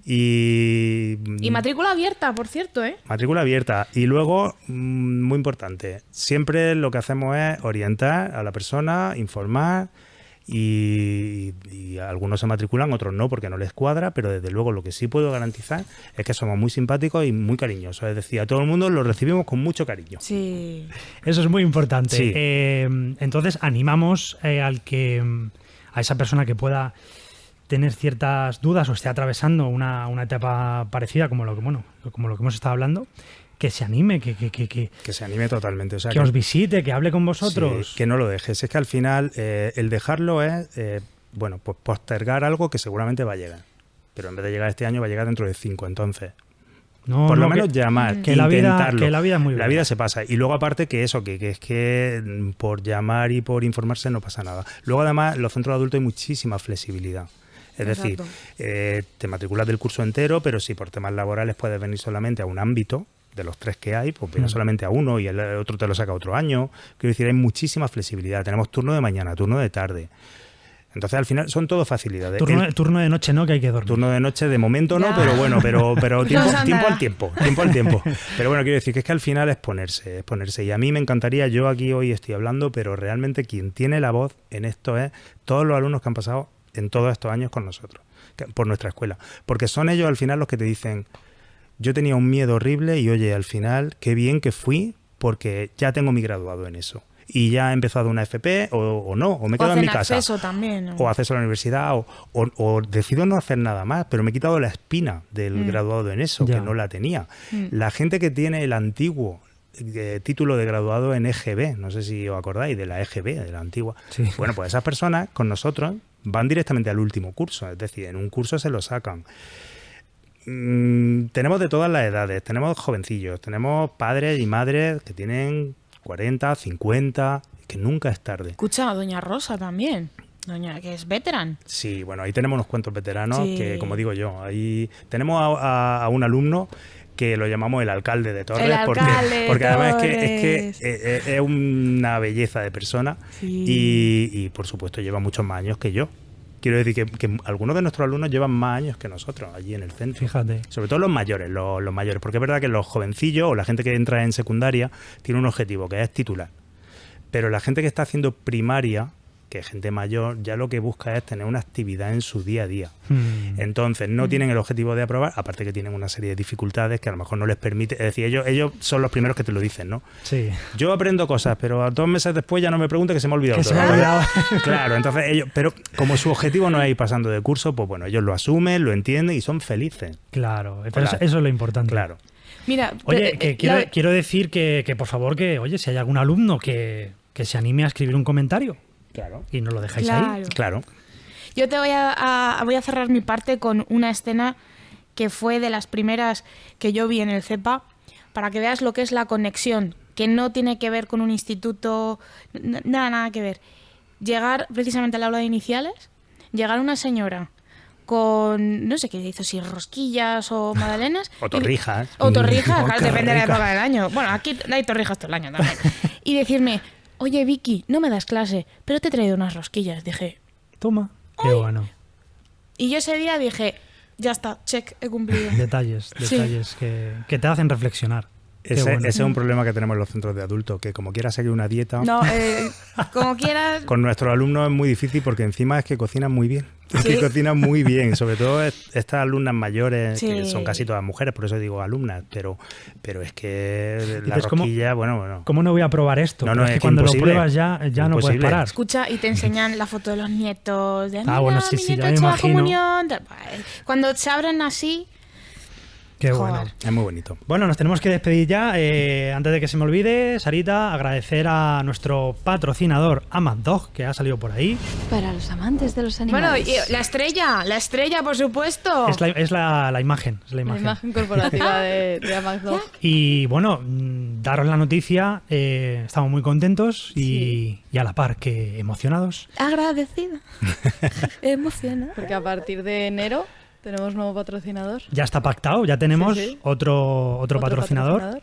Y matrícula abierta, por cierto, ¿eh? Matrícula abierta. Y luego, muy importante, siempre lo que hacemos es orientar a la persona, informar, y algunos se matriculan, otros no, porque no les cuadra, pero desde luego lo que sí puedo garantizar es que somos muy simpáticos y muy cariñosos. Es decir, a todo el mundo lo recibimos con mucho cariño. Sí. Eso es muy importante. Sí. Entonces animamos a esa persona que pueda tener ciertas dudas o esté atravesando una etapa parecida como lo que hemos estado hablando, que se anime, que se anime totalmente. O sea, que os visite, que hable con vosotros. Sí, que no lo dejes. Es que al final el dejarlo es, pues postergar algo que seguramente va a llegar. Pero en vez de llegar este año, va a llegar dentro de 5. Entonces, por lo menos llamar, que intentarlo. La vida es muy buena. La vida se pasa. Y luego aparte que eso, que es que por llamar y por informarse no pasa nada. Luego además, en los centros de adultos hay muchísima flexibilidad. Es decir, te matriculas del curso entero, pero si por temas laborales puedes venir solamente a un ámbito, de los 3 que hay, pues vienes solamente a uno y el otro te lo saca otro año. Quiero decir, hay muchísima flexibilidad. Tenemos turno de mañana, turno de tarde. Entonces, al final, son todo facilidades. Turno de noche no, que hay que dormir. Turno de noche, de momento no, pero bueno, pero tiempo al tiempo. Pero bueno, quiero decir que es que al final es ponerse. Y a mí me encantaría, yo aquí hoy estoy hablando, pero realmente quien tiene la voz en esto es todos los alumnos que han pasado en todos estos años con nosotros, por nuestra escuela. Porque son ellos al final los que te dicen, yo tenía un miedo horrible y oye, al final, qué bien que fui porque ya tengo mi graduado en eso. Y ya he empezado una FP o no, o me quedo en mi casa. Acceso también, ¿no? O acceso a la universidad, o decido no hacer nada más, pero me he quitado la espina del graduado en eso, que no la tenía. La gente que tiene el antiguo título de graduado en EGB, no sé si os acordáis de la EGB, de la antigua. Sí. Bueno, pues esas personas con nosotros van directamente al último curso, es decir, en un curso se lo sacan. Tenemos de todas las edades, tenemos jovencillos, tenemos padres y madres que tienen 40, 50, que nunca es tarde. Escucha, doña Rosa también, doña que es veterana. Sí, bueno, ahí tenemos unos cuantos veteranos que, como digo yo, ahí tenemos a un alumno que lo llamamos el alcalde de Torres, porque además es que es una belleza de persona y por supuesto lleva muchos más años que yo. Quiero decir que algunos de nuestros alumnos llevan más años que nosotros allí en el centro. Fíjate. Sobre todo los mayores, porque es verdad que los jovencillos o la gente que entra en secundaria tiene un objetivo que es titular. Pero la gente que está haciendo primaria, que es gente mayor, ya lo que busca es tener una actividad en su día a día. Entonces no tienen el objetivo de aprobar, aparte que tienen una serie de dificultades que a lo mejor no les permite, es decir, ellos son los primeros que te lo dicen, ¿no? Sí. Yo aprendo cosas, pero 2 meses después ya no me pregunte que se me ha olvidado todo. Claro, entonces ellos, pero como su objetivo no es ir pasando de curso, pues bueno, ellos lo asumen, lo entienden y son felices. Claro, eso es lo importante. Claro. Mira, oye, quiero decir que por favor, oye, si hay algún alumno que se anime a escribir un comentario. Claro. Y no lo dejáis ahí. Claro. Yo te voy a cerrar mi parte con una escena que fue de las primeras que yo vi en el CEPA, para que veas lo que es la conexión, que no tiene que ver con un instituto, nada que ver. Llegar precisamente al aula de iniciales, llegar una señora con, no sé qué hizo, si rosquillas o magdalenas. O torrijas. Claro, depende de la época del año. Bueno, aquí hay torrijas todo el año también. Y decirme, oye Vicky, no me das clase, pero te he traído unas rosquillas. Dije, toma. Qué bueno. Y yo ese día dije, ya está, check, he cumplido. Detalles que te hacen reflexionar. Ese es un problema que tenemos en los centros de adultos, que como quieras seguir una dieta... No, como quieras... Con nuestros alumnos es muy difícil porque encima es que cocinan muy bien. Es que cocinan muy bien, sobre todo estas alumnas mayores, que son casi todas mujeres, por eso digo alumnas, pero es que la rosquilla, bueno... ¿Cómo no voy a probar esto? No, es que cuando imposible. lo pruebas ya no puedes parar. Escucha, y te enseñan la foto de los nietos, de bueno, sí, mi nieto ya me ha hecho la imagino. comunión. Cuando se abren así... Qué Joder. bueno. Es muy bonito. Bueno, nos tenemos que despedir ya. Antes de que se me olvide, Sarita, agradecer a nuestro patrocinador AmazDog, que ha salido por ahí. Para los amantes de los Bueno, animales. y la estrella, por supuesto. Es la imagen. Es la La imagen. imagen corporativa de AmazDog. Y bueno, daros la noticia. Estamos muy contentos y a la par que emocionados. Agradecida. Emocionada. Porque a partir de enero tenemos nuevo patrocinador. Ya está pactado, ya tenemos Sí. otro patrocinador.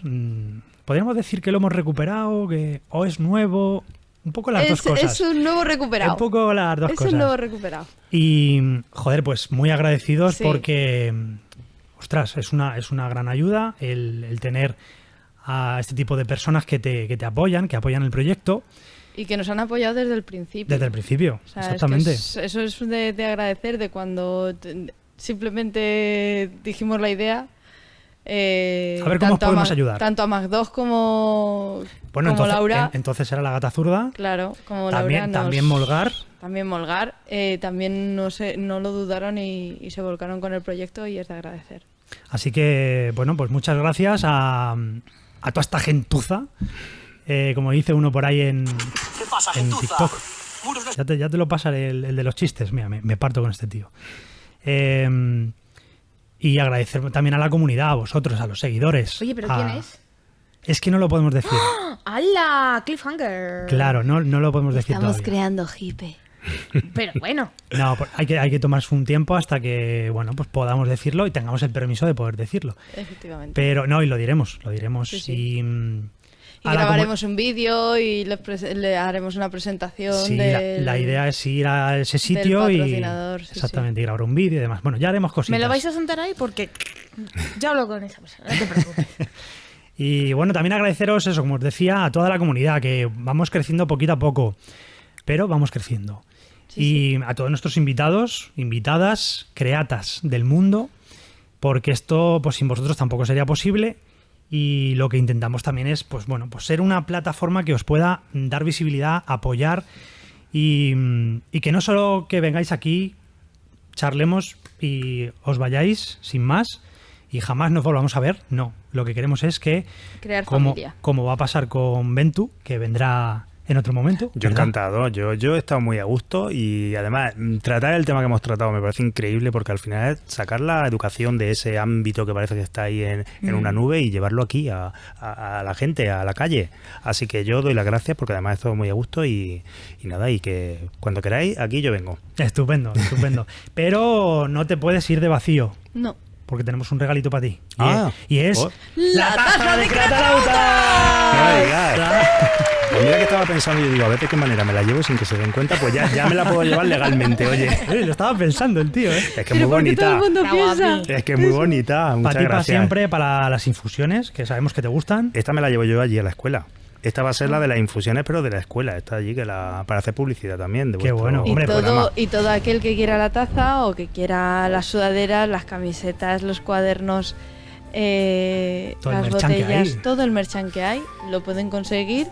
Podríamos decir que lo hemos recuperado, que o es nuevo. Un poco las dos cosas. Es un nuevo recuperado. Un poco las dos cosas. Es un nuevo recuperado. Y, joder, pues muy agradecidos Sí. porque, ostras, es una gran ayuda el tener a este tipo de personas que te apoyan, que apoyan el proyecto Y que nos han apoyado desde el principio. desde el principio. O sea, Exactamente. es que eso es de agradecer, de cuando simplemente dijimos la idea. A ver cómo os podemos ayudar. Tanto a Mac2 como Entonces, Laura. entonces era la gata zurda. Claro, como También, Laura. también Molgar. También Molgar. También no lo dudaron y se volcaron con el proyecto y es de agradecer. Así que, bueno, pues muchas gracias a toda esta gentuza. Como dice uno por ahí en TikTok. Ya te lo pasaré el de los chistes. Mira, me parto con este tío. Y agradecer también a la comunidad, a vosotros, a los seguidores. Oye, ¿pero quién es? Es que no lo podemos decir. ¡Hala! Cliffhanger. Claro, no lo podemos decir Estamos todavía. creando hipe. Pero bueno. No, hay que tomarse un tiempo hasta que, bueno, pues podamos decirlo y tengamos el permiso de poder decirlo. Efectivamente. Pero no, y lo diremos. Sí, sí. Y Y a la grabaremos un vídeo y le haremos una presentación. Sí, del- la idea es ir a ese sitio y patrocinador, sí, exactamente y grabar un vídeo y demás. Bueno, ya haremos cositas. Me lo vais a sentar ahí porque ya hablo con esa persona, no te preocupes. Y bueno, también agradeceros eso, como os decía, a toda la comunidad, que vamos creciendo poquito a poco, pero vamos creciendo. Y a todos nuestros invitados, invitadas, creatas del mundo, porque esto pues sin vosotros tampoco sería posible. Y lo que intentamos también es, pues bueno, pues ser una plataforma que os pueda dar visibilidad, apoyar y que no solo que vengáis aquí, charlemos y os vayáis sin más y jamás nos volvamos a ver. No, lo que queremos es que, Crear como familia. va a pasar con Ventu, que vendrá en otro momento. Yo ¿verdad? encantado, yo he estado muy a gusto y además tratar el tema que hemos tratado me parece increíble porque al final es sacar la educación de ese ámbito que parece que está ahí en una nube y llevarlo aquí a la gente, a la calle. Así que yo doy las gracias porque además he estado muy a gusto y nada, y que cuando queráis aquí yo vengo. Estupendo, estupendo. Pero no te puedes ir de vacío, No. porque tenemos un regalito para ti. Y es Oh. ¡La taza de Cratanauta! No me digas. Pues mira que estaba pensando y yo digo, a ver de qué manera me la llevo sin que se den cuenta, pues ya me la puedo llevar legalmente, oye. Lo estaba pensando el tío, ¿eh? Es que es muy bonita. piensa? Es que es muy bonita. Muchas Para ti, para gracias. siempre, para las infusiones, que sabemos que te gustan. Esta me la llevo yo allí a la escuela. Esta va a ser la de las infusiones, pero de la escuela. Esta allí para hacer publicidad también. De Qué vuestro bueno. Hombre, programa. Y todo aquel que quiera la taza o que quiera las sudaderas, las camisetas, los cuadernos, Todo el las merchan que botellas, hay. todo el merchan que hay, lo pueden conseguir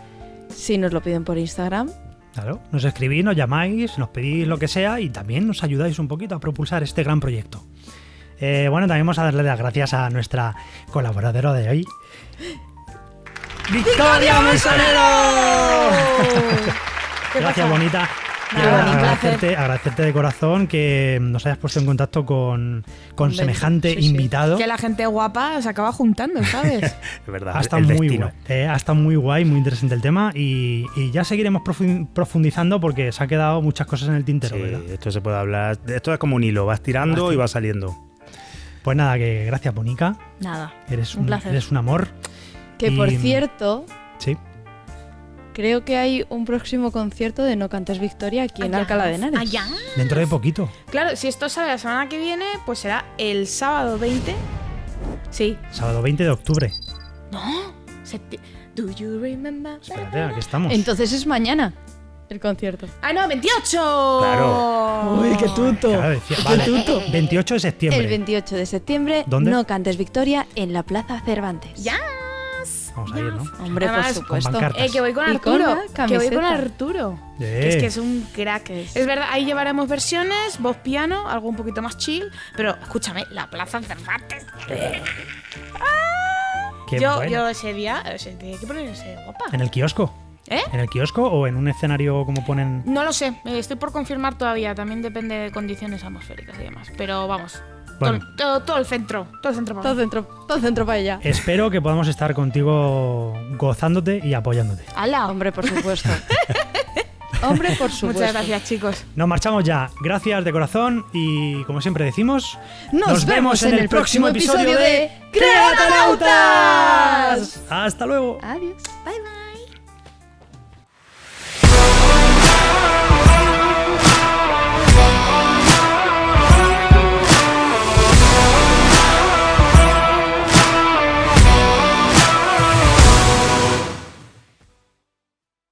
si nos lo piden por Instagram. Claro, nos escribís, nos llamáis, nos pedís lo que sea y también nos ayudáis un poquito a propulsar este gran proyecto. Bueno, también vamos a darle las gracias a nuestra colaboradora de hoy, ¡Victoria Mesonero! Gracias, bonita. Y Nada, un agradecerte de corazón que nos hayas puesto en contacto con semejante Sí, sí. invitado. Que la gente guapa se acaba juntando, ¿sabes? Es verdad, Ha estado el muy destino. guay, ha estado muy guay, muy interesante el tema y ya seguiremos profundizando porque se han quedado muchas cosas en el tintero, Sí, ¿verdad? esto se puede hablar. Esto es como un hilo, vas tirando y va saliendo. Pues nada, que gracias, Bonica. Nada. Eres Un placer. eres un amor. Que por Y- cierto, Sí. creo que hay un próximo concierto de No Cantes Victoria aquí en Alcalá de Henares. Allá. Dentro de poquito, Claro, si esto sale la semana que viene, pues será el sábado 20. Sí. sábado 20 de octubre. No. Do you remember? Espérate, aquí estamos. Entonces es mañana el concierto. ¡Ah, no! ¡28! Claro. Uy, qué tuto. Claro, decía, vale, 28 de septiembre. El 28 de septiembre, ¿Dónde? No Cantes Victoria en la Plaza Cervantes. ¡Ya! Vamos a ir, ¿no? Hombre, Además, por supuesto. con pancartas. Que voy con Y con Arturo. la Que voy con camiseta. Arturo. Que es que es un crack. Es verdad, ahí llevaremos versiones, voz piano, algo un poquito más chill. Pero escúchame, la Plaza Cervantes. Qué bueno. Yo ese día hay que ponerse guapa. ¿En el kiosco? ¿Eh? ¿En el kiosco o en un escenario como ponen? No lo sé, estoy por confirmar todavía. También depende de condiciones atmosféricas y demás. Pero vamos, Bueno. todo el centro. Todo el centro para mí. Todo centro para ella. Espero que podamos estar contigo gozándote y apoyándote. ¡Hala! Hombre, por supuesto. Hombre, por supuesto. Muchas gracias, chicos. Nos marchamos ya. Gracias de corazón y como siempre decimos, Nos vemos en el próximo episodio de Creatanautas. Hasta luego. Adiós. Bye, bye.